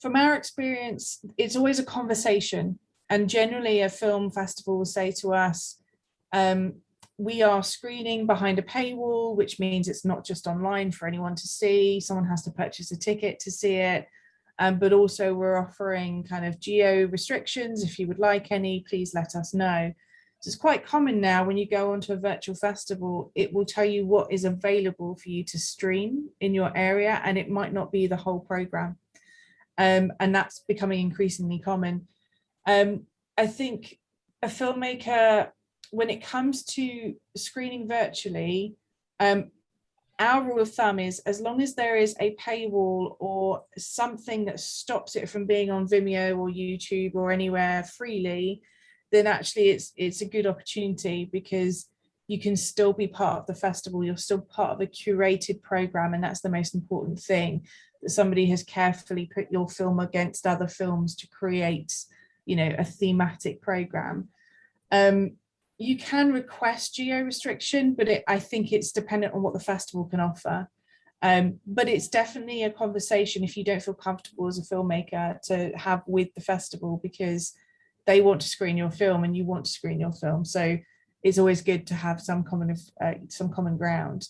From our experience, it's always a conversation. And generally a film festival will say to us, we are screening behind a paywall, which means it's not just online for anyone to see. Someone has to purchase a ticket to see it. But also we're offering kind of geo restrictions. If you would like any, please let us know. So it's quite common now when you go onto a virtual festival, it will tell you what is available for you to stream in your area, and it might not be the whole program. And that's becoming increasingly common. I think a filmmaker, when it comes to screening virtually, our rule of thumb is as long as there is a paywall or something that stops it from being on Vimeo or YouTube or anywhere freely, then actually it's a good opportunity, because you can still be part of the festival. You're still part of a curated program, and that's the most important thing, that somebody has carefully put your film against other films to create, you know, a thematic program. You can request geo restriction, but I think it's dependent on what the festival can offer. But it's definitely a conversation, if you don't feel comfortable as a filmmaker, to have with the festival, because they want to screen your film and you want to screen your film. So it's always good to have some common ground.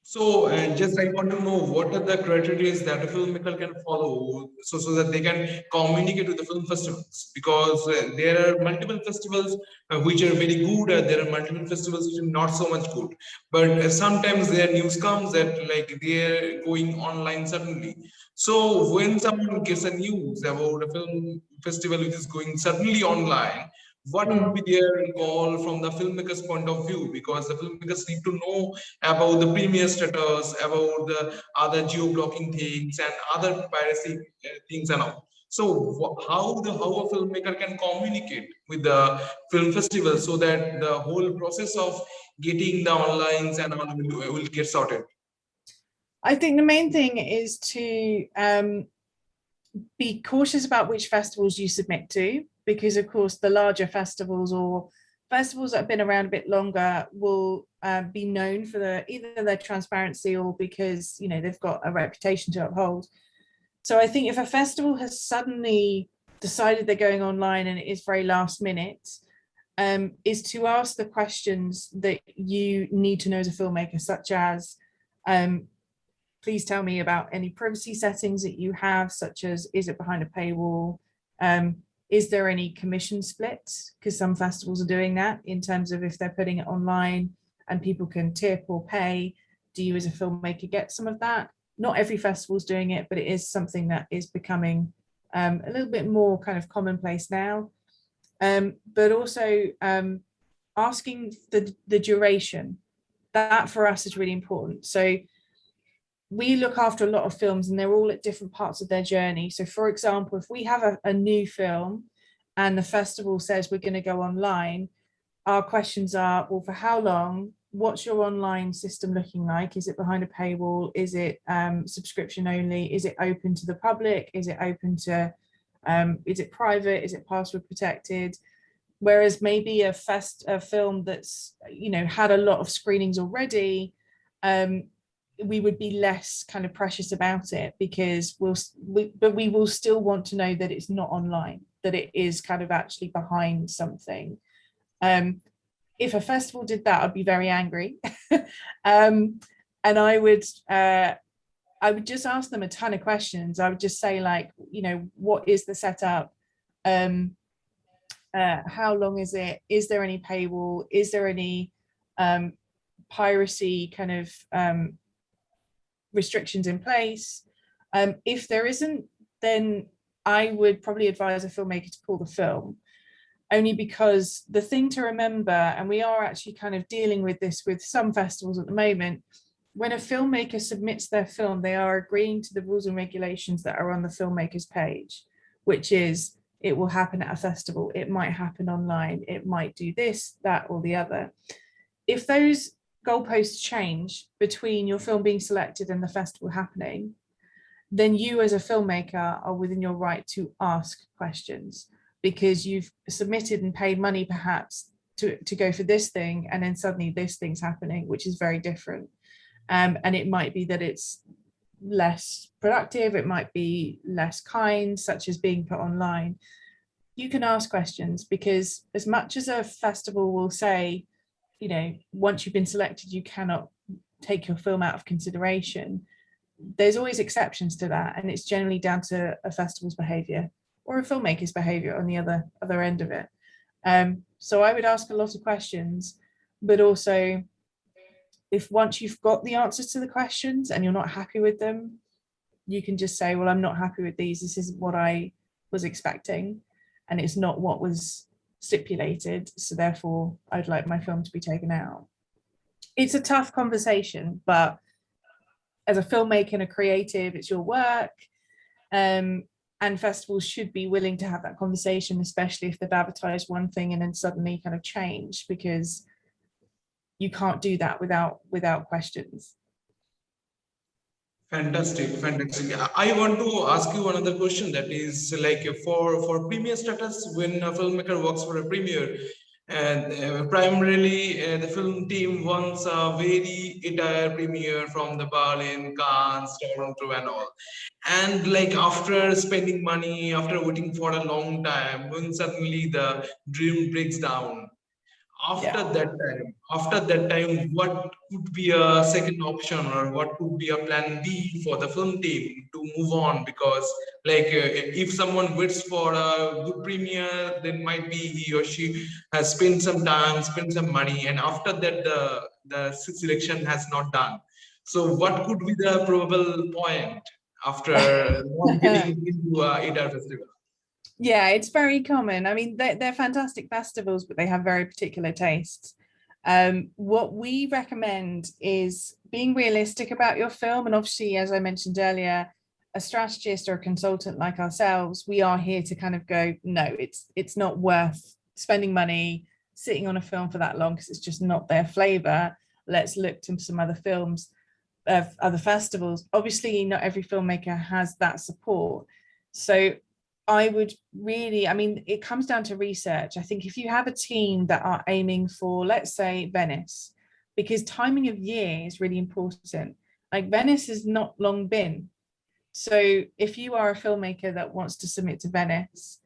So just I want to know, what are the criteria that a filmmaker can follow so that they can communicate with the film festivals? Because there are multiple festivals which are very good, and there are multiple festivals which are not so much good. But sometimes their news comes that like they're going online suddenly. So when someone gets a news about a film festival which is going suddenly online, what would be their call from the filmmaker's point of view? Because the filmmakers need to know about the premiere status, about the other geo-blocking things and other piracy things and all. So how a filmmaker can communicate with the film festival so that the whole process of getting the onlines and all will get sorted? I think the main thing is to be cautious about which festivals you submit to, because of course the larger festivals or festivals that have been around a bit longer will be known for either their transparency or because, you know, they've got a reputation to uphold. So I think if a festival has suddenly decided they're going online and it is very last minute, is to ask the questions that you need to know as a filmmaker, such as, please tell me about any privacy settings that you have, such as, is it behind a paywall? Is there any commission splits? Because some festivals are doing that in terms of if they're putting it online and people can tip or pay, do you as a filmmaker get some of that? Not every festival is doing it, but it is something that is becoming a little bit more kind of commonplace now. But also asking the duration, that for us is really important. So we look after a lot of films and they're all at different parts of their journey. So for example, if we have a new film and the festival says we're going to go online, our questions are, well, for how long? What's your online system looking like? Is it behind a paywall? Is it subscription only? Is it open to the public? Is it open to Is it private? Is it password protected? Whereas maybe a film that's, you know, had a lot of screenings already, we would be less kind of precious about it, because but we will still want to know that it's not online, that it is kind of actually behind something. If a festival did that, I'd be very angry. And I would just ask them a ton of questions. I would just say, like, you know, what is the setup? How long is it? Is there any paywall? Is there any piracy kind of restrictions in place? If there isn't, then I would probably advise a filmmaker to pull the film, only because the thing to remember, and we are actually kind of dealing with this with some festivals at the moment, when a filmmaker submits their film, they are agreeing to the rules and regulations that are on the filmmaker's page, which is, it will happen at a festival, it might happen online, it might do this, that, or the other. If those goalposts change between your film being selected and the festival happening, then you as a filmmaker are within your right to ask questions, because you've submitted and paid money perhaps to go for this thing, and then suddenly this thing's happening, which is very different. And it might be that it's less productive, it might be less kind, such as being put online. You can ask questions, because as much as a festival will say, you know, once you've been selected, you cannot take your film out of consideration, there's always exceptions to that, and it's generally down to a festival's behavior or a filmmaker's behavior on the other end of it. So I would ask a lot of questions, but also, if once you've got the answers to the questions and you're not happy with them, you can just say, well, I'm not happy with these, this isn't what I was expecting, and it's not what was stipulated, so therefore I'd like my film to be taken out. It's a tough conversation, but as a filmmaker and a creative, it's your work, and festivals should be willing to have that conversation, especially if they've advertised one thing and then suddenly kind of change, because you can't do that without questions. Fantastic, fantastic. I want to ask you another question, that is, like, for premiere status, when a filmmaker works for a premiere, and primarily the film team wants a very entire premiere from the Berlin, Cannes, Toronto, and all. And like, after spending money, after waiting for a long time, when suddenly the dream breaks down, after that time, what could be a second option, or what could be a plan B for the film team to move on? Because, like, if someone waits for a good premiere, then might be he or she has spent some time, spent some money, and after that the selection has not done. So what could be the probable point after not getting into a IDAR festival? Yeah, it's very common. I mean, they're fantastic festivals, but they have very particular tastes. What we recommend is being realistic about your film. And obviously, as I mentioned earlier, a strategist or a consultant like ourselves, we are here to kind of go, no, it's not worth spending money sitting on a film for that long, because it's just not their flavor. Let's look to some other films of other festivals. Obviously, not every filmmaker has that support. So I would really, I mean, it comes down to research. I think if you have a team that are aiming for, let's say, Venice, because timing of year is really important. Like, Venice has not long been. So if you are a filmmaker that wants to submit to Venice,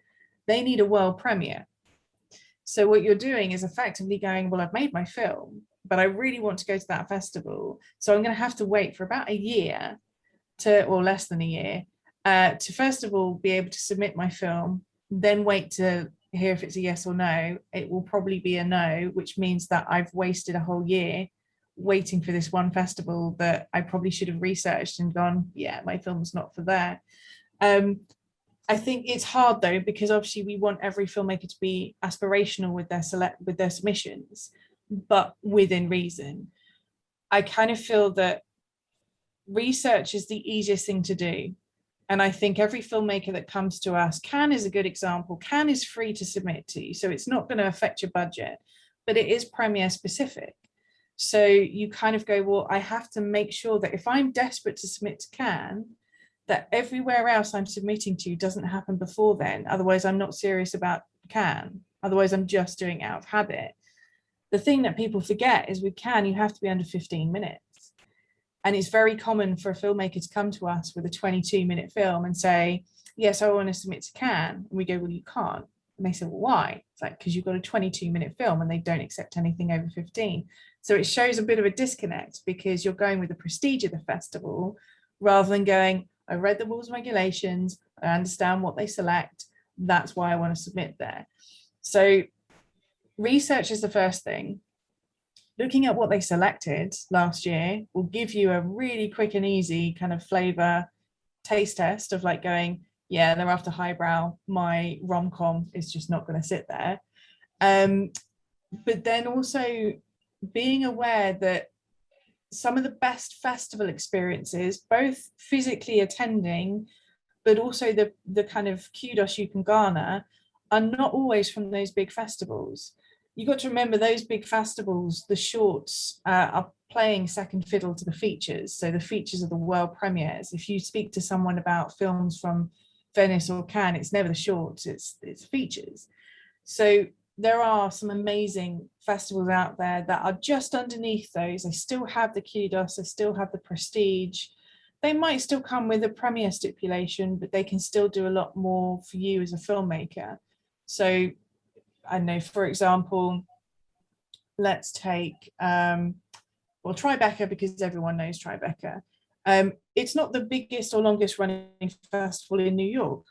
they need a world premiere. So what you're doing is effectively going, well, I've made my film, but I really want to go to that festival. So I'm going to have to wait for about a year or less than a year, to first of all be able to submit my film, then wait to hear if it's a yes or no. It will probably be a no, which means that I've wasted a whole year waiting for this one festival that I probably should have researched and gone, yeah, my film's not for there. I think it's hard though, because obviously we want every filmmaker to be aspirational with their submissions, but within reason. I kind of feel that research is the easiest thing to do. And I think every filmmaker that comes to us, Cannes is a good example. Cannes is free to submit to, so it's not going to affect your budget, but it is premiere specific. So you kind of go, well, I have to make sure that if I'm desperate to submit to Cannes, that everywhere else I'm submitting to doesn't happen before then. Otherwise, I'm not serious about Cannes. Otherwise, I'm just doing it out of habit. The thing that people forget is with Cannes, you have to be under 15 minutes. And it's very common for a filmmaker to come to us with a 22-minute film and say, yes, I want to submit to Cannes. And we go, well, you can't. And they say, well, why? It's like, because you've got a 22-minute film and they don't accept anything over 15. So it shows a bit of a disconnect because you're going with the prestige of the festival rather than going, I read the rules and regulations, I understand what they select, that's why I want to submit there. So research is the first thing. Looking at what they selected last year will give you a really quick and easy kind of flavor taste test of like going, yeah, they're after highbrow, my rom-com is just not going to sit there. But then also being aware that some of the best festival experiences, both physically attending, but also the kind of kudos you can garner, are not always from those big festivals. You got to remember those big festivals, the shorts are playing second fiddle to the features. So the features are the world premieres. If you speak to someone about films from Venice or Cannes, it's never the shorts, it's features. So there are some amazing festivals out there that are just underneath those. They still have the kudos, they still have the prestige. They might still come with a premiere stipulation, but they can still do a lot more for you as a filmmaker. So I know, for example, let's take, well, Tribeca, because everyone knows Tribeca. It's not the biggest or longest running festival in New York,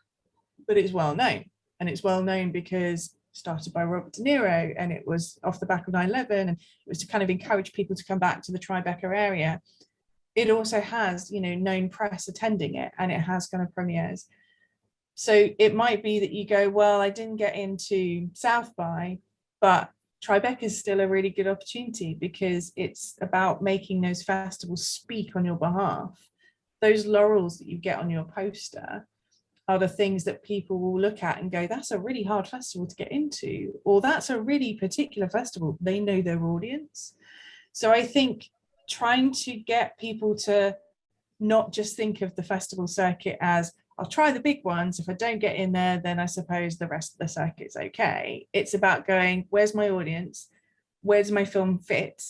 but it's well known. And it's well known because started by Robert De Niro, and it was off the back of 9/11, and it was to kind of encourage people to come back to the Tribeca area. It also has, you know, known press attending it, and it has kind of premieres. So it might be that you go, well, I didn't get into South by, but Tribeca is still a really good opportunity because it's about making those festivals speak on your behalf. Those laurels that you get on your poster are the things that people will look at and go, that's a really hard festival to get into, or that's a really particular festival. They know their audience. So I think trying to get people to not just think of the festival circuit as, I'll try the big ones. If I don't get in there, then I suppose the rest of the circuit's okay. It's about going, where's my audience? Where does my film fit?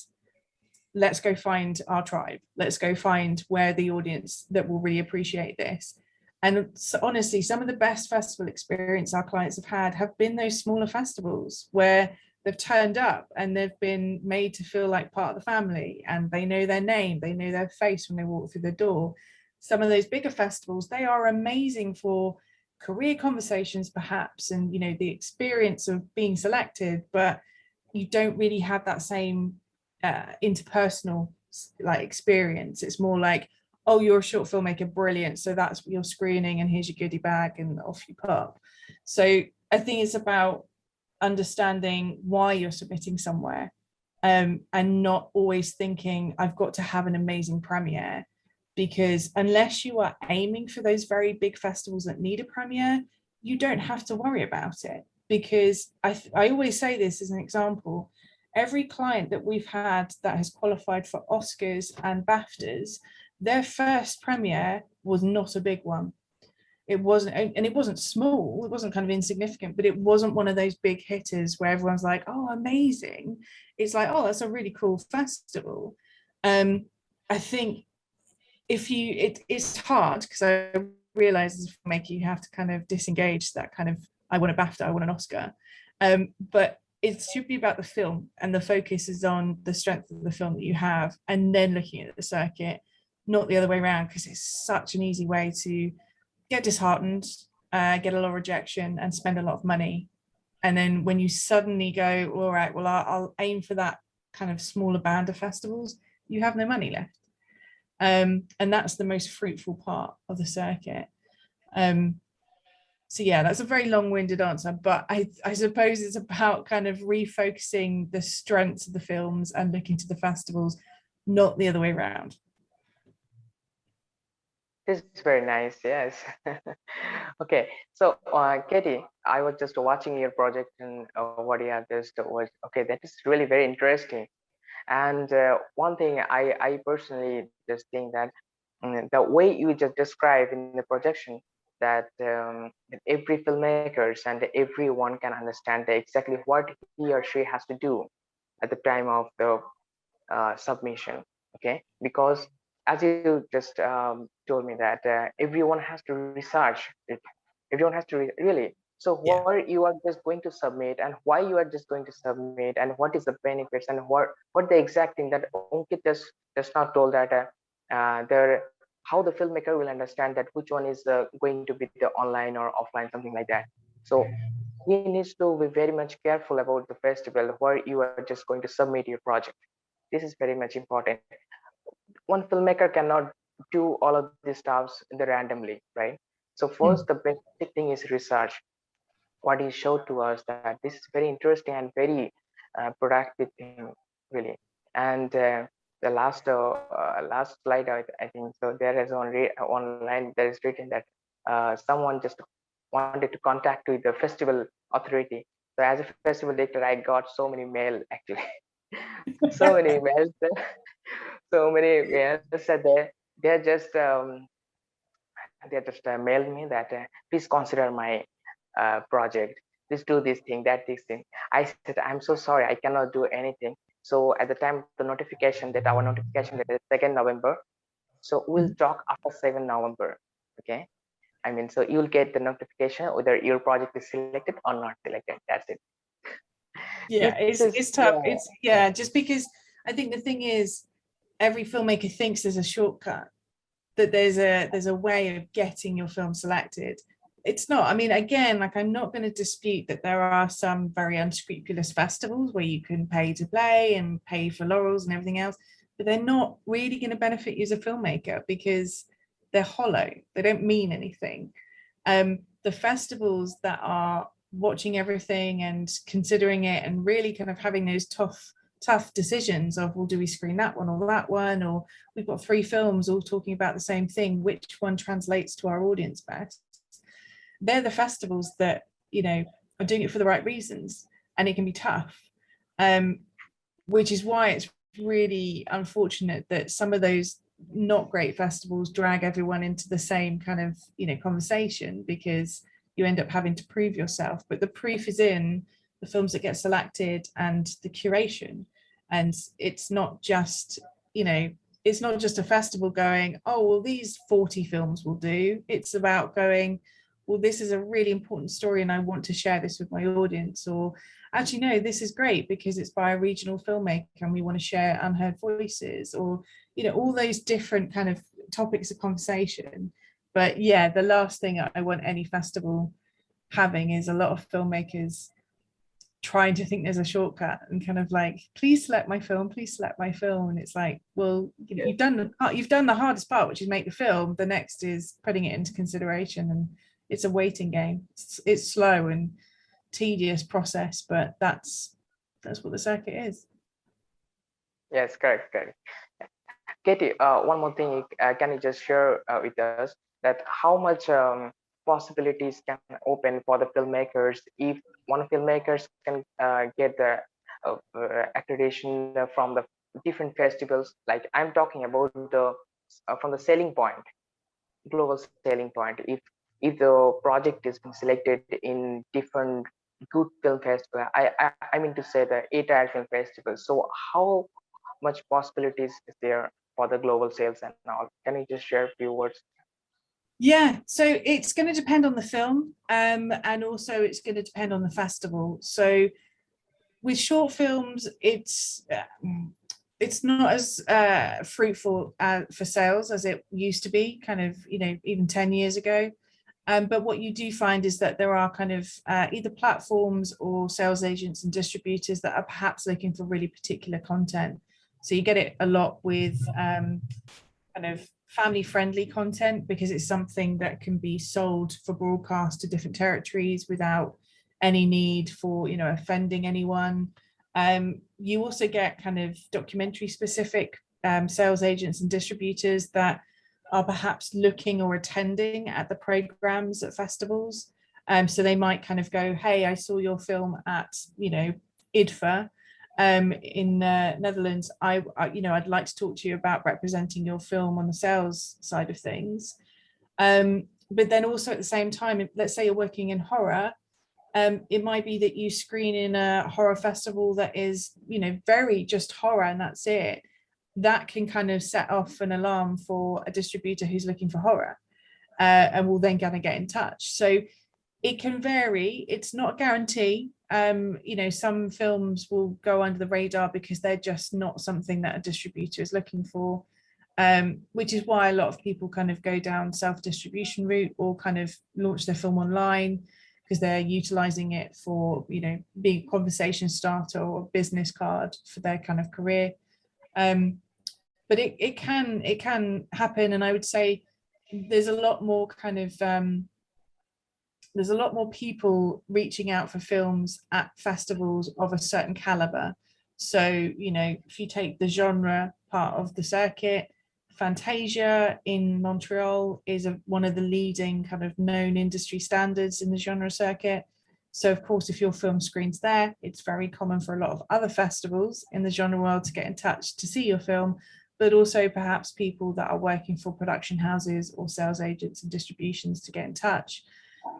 Let's go find our tribe. Let's go find where the audience that will really appreciate this. And so honestly, some of the best festival experience our clients have been those smaller festivals where they've turned up and they've been made to feel like part of the family, and they know their name, they know their face when they walk through the door. Some of those bigger festivals, they are amazing for career conversations perhaps, and you know, the experience of being selected, but you don't really have that same interpersonal like experience. It's more like, oh, you're a short filmmaker, brilliant, so that's your screening and here's your goodie bag and off you pop. So I think it's about understanding why you're submitting somewhere, and not always thinking I've got to have an amazing premiere, because unless you are aiming for those very big festivals that need a premiere, you don't have to worry about it. Because I always say this as an example, every client that we've had that has qualified for Oscars and BAFTAs, their first premiere was not a big one. It wasn't, and it wasn't small, it wasn't kind of insignificant, but it wasn't one of those big hitters where everyone's like, oh, amazing. It's like, oh, that's a really cool festival. I think if you, it's hard because I realize as a filmmaker, you have to kind of disengage that kind of, I want a BAFTA, I want an Oscar. But it should be about the film, and the focus is on the strength of the film that you have, and then looking at the circuit, not the other way around, because it's such an easy way to get disheartened, get a lot of rejection and spend a lot of money. And then when you suddenly go, all right, well, I'll aim for that kind of smaller band of festivals, you have no money left. And that's the most fruitful part of the circuit. So yeah, that's a very long-winded answer, but I suppose it's about kind of refocusing the strengths of the films and looking to the festivals, not the other way around. This is very nice, yes. Okay, so Katie, I was just watching your project, and what you have just was, okay, that is really very interesting. And one thing I personally just think that the way you just describe in the projection, that every filmmakers and everyone can understand exactly what he or she has to do at the time of the submission. Okay, because as you just told me that everyone has to research it, everyone has to really, so Yeah. what you are just going to submit and why you are just going to submit and what is the benefits and what the exact thing that Ankit does not told that there, how the filmmaker will understand that which one is going to be the online or offline, something like that. So he needs to be very much careful about the festival where you are just going to submit your project. This is very much important. One filmmaker cannot do all of these stuffs randomly, right? So first, the basic thing is research. What he showed to us that this is very interesting and very productive thing, really. And last slide, I think so. There is online there is written that someone just wanted to contact with the festival authority. So as a festival director, I got so many mail actually, so many mails, so many mails that they just mailed me that please consider my project, please do this thing, that this thing. I said, I'm so sorry, I cannot do anything. So at the time the notification, that our notification that is 2nd November, so we'll talk after 7 November. Okay, I mean, so you'll get the notification whether your project is selected or not selected. That's it. Yeah, This is, it's tough. yeah, It's just because I think the thing is every filmmaker thinks there's a shortcut, that there's a way of getting your film selected. It's not. I mean, again, like, I'm not going to dispute that there are some very unscrupulous festivals where you can pay to play and pay for laurels and everything else, but they're not really going to benefit you as a filmmaker because they're hollow. They don't mean anything. The festivals that are watching everything and considering it and really kind of having those tough decisions of, well, do we screen that one or that one, or we've got 3 films all talking about the same thing, which one translates to our audience best? They're the festivals that, you know, are doing it for the right reasons, and it can be tough, which is why it's really unfortunate that some of those not great festivals drag everyone into the same kind of, you know, conversation, because you end up having to prove yourself. But the proof is in the films that get selected and the curation. And it's not just, you know, it's not just a festival going, oh, well, these 40 films will do. It's about going, well, this is a really important story and I want to share this with my audience. Or actually, no, this is great because it's by a regional filmmaker and we want to share unheard voices, or, you know, all those different kind of topics of conversation. But yeah, the last thing I want any festival having is a lot of filmmakers trying to think there's a shortcut and kind of like, please select my film, please select my film. And it's like, well, you know, you've done the hardest part, which is make the film. The next is putting it into consideration, and it's a waiting game. It's slow and tedious process, but that's what the circuit is. yes, correct. Katie, one more thing, can you just share with us that how much possibilities can open for the filmmakers if one filmmakers can get the accreditation from the different festivals? Like I'm talking about the from the selling point, global selling point. If the project is being selected in different good film festival, I mean to say the ATIR film festival. So how much possibilities is there for the global sales and all? Can you just share a few words? Yeah, so it's going to depend on the film, and also it's going to depend on the festival. So with short films, it's not as fruitful for sales as it used to be, kind of, you know, even 10 years ago. But what you do find is that there are kind of either platforms or sales agents and distributors that are perhaps looking for really particular content. So you get it a lot with kind of family-friendly content, because it's something that can be sold for broadcast to different territories without any need for, you know, offending anyone. You also get kind of documentary specific sales agents and distributors that are perhaps looking or attending at the programs at festivals. So they might kind of go, hey, I saw your film at, you know, IDFA. in Netherlands, I'd like to talk to you about representing your film on the sales side of things. But then also at the same time, let's say you're working in horror, it might be that you screen in a horror festival that is, very just horror and that's it. That can kind of set off an alarm for a distributor who's looking for horror, and will then kind of get in touch. So it can vary. It's not a guarantee. Some films will go under the radar because they're just not something that a distributor is looking for, which is why a lot of people kind of go down self-distribution route or kind of launch their film online, because they're utilizing it for, being a conversation starter or a business card for their kind of career. But it can happen, and I would say there's a lot more kind of there's a lot more people reaching out for films at festivals of a certain caliber. So, if you take the genre part of the circuit, Fantasia in Montreal is one of the leading kind of known industry standards in the genre circuit. So of course, if your film screens there, it's very common for a lot of other festivals in the genre world to get in touch to see your film, but also perhaps people that are working for production houses or sales agents and distributions to get in touch.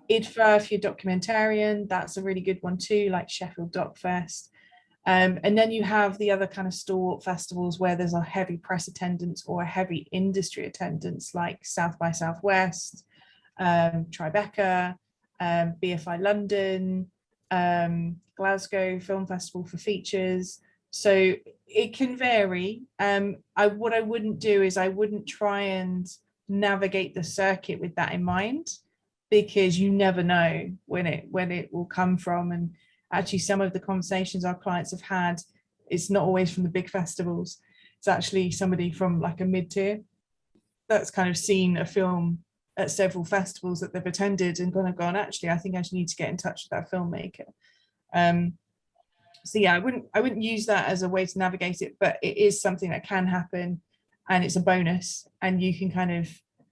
IDFA, if you're documentarian, that's a really good one too, like Sheffield Doc Fest. And then you have the other kind of stalwart festivals where there's a heavy press attendance or a heavy industry attendance, like South by Southwest, Tribeca, BFI London, Glasgow Film Festival for features. So it can vary. What I wouldn't do is I wouldn't try and navigate the circuit with that in mind, because you never know when it will come from. And actually some of the conversations our clients have had, it's not always from the big festivals. It's actually somebody from like a mid-tier that's kind of seen a film at several festivals that they've attended and gone, actually, I think I need to get in touch with that filmmaker. So yeah, I wouldn't use that as a way to navigate it, but it is something that can happen, and it's a bonus, and you can kind of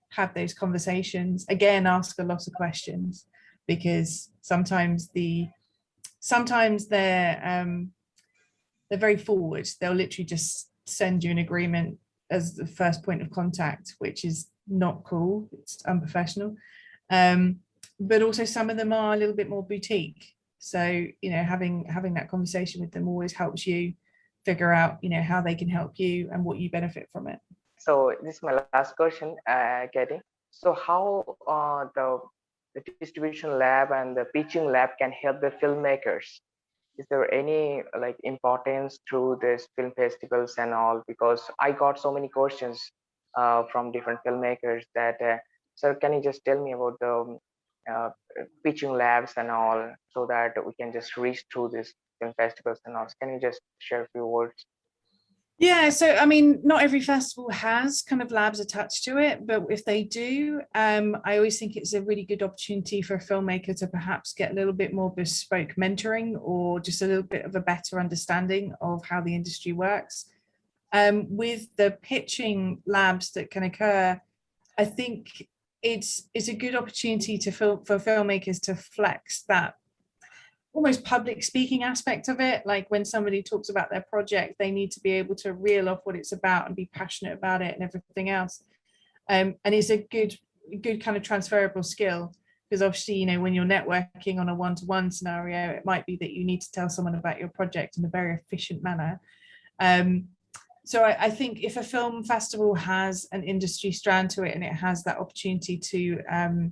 have those conversations. Again, ask a lot of questions, because sometimes they're very forward. They'll literally just send you an agreement as the first point of contact, which is not cool. It's unprofessional. But also some of them are a little bit more boutique. So, having that conversation with them always helps you figure out, how they can help you and what you benefit from it. So this is my last question, Katie. So how the distribution lab and the pitching lab can help the filmmakers? Is there any importance through this film festivals and all? Because I got so many questions from different filmmakers that, sir, can you just tell me about the pitching labs and all, so that we can just reach through this film festivals and all? Can you just share a few words? Yeah, so I mean, not every festival has kind of labs attached to it, but if they do, I always think it's a really good opportunity for a filmmaker to perhaps get a little bit more bespoke mentoring, or just a little bit of a better understanding of how the industry works. With the pitching labs that can occur, I think it's a good opportunity for filmmakers to flex that almost public speaking aspect of it. Like when somebody talks about their project, they need to be able to reel off what it's about and be passionate about it and everything else. And it's a good kind of transferable skill, because obviously, when you're networking on a one-to-one scenario, it might be that you need to tell someone about your project in a very efficient manner. So I think if a film festival has an industry strand to it and it has that opportunity to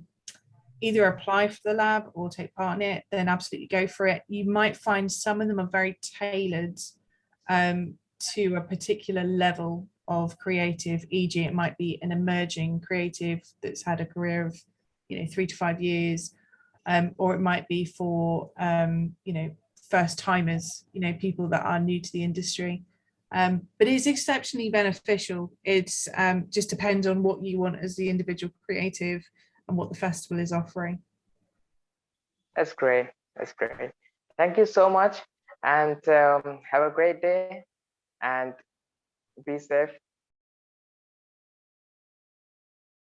either apply for the lab or take part in it, then absolutely go for it. You might find some of them are very tailored to a particular level of creative, e.g. it might be an emerging creative that's had a career of 3 to 5 years, or it might be for first timers, people that are new to the industry. But it's exceptionally beneficial. It's just depends on what you want as the individual creative and what the festival is offering. That's great. That's great. Thank you so much, and have a great day, and be safe.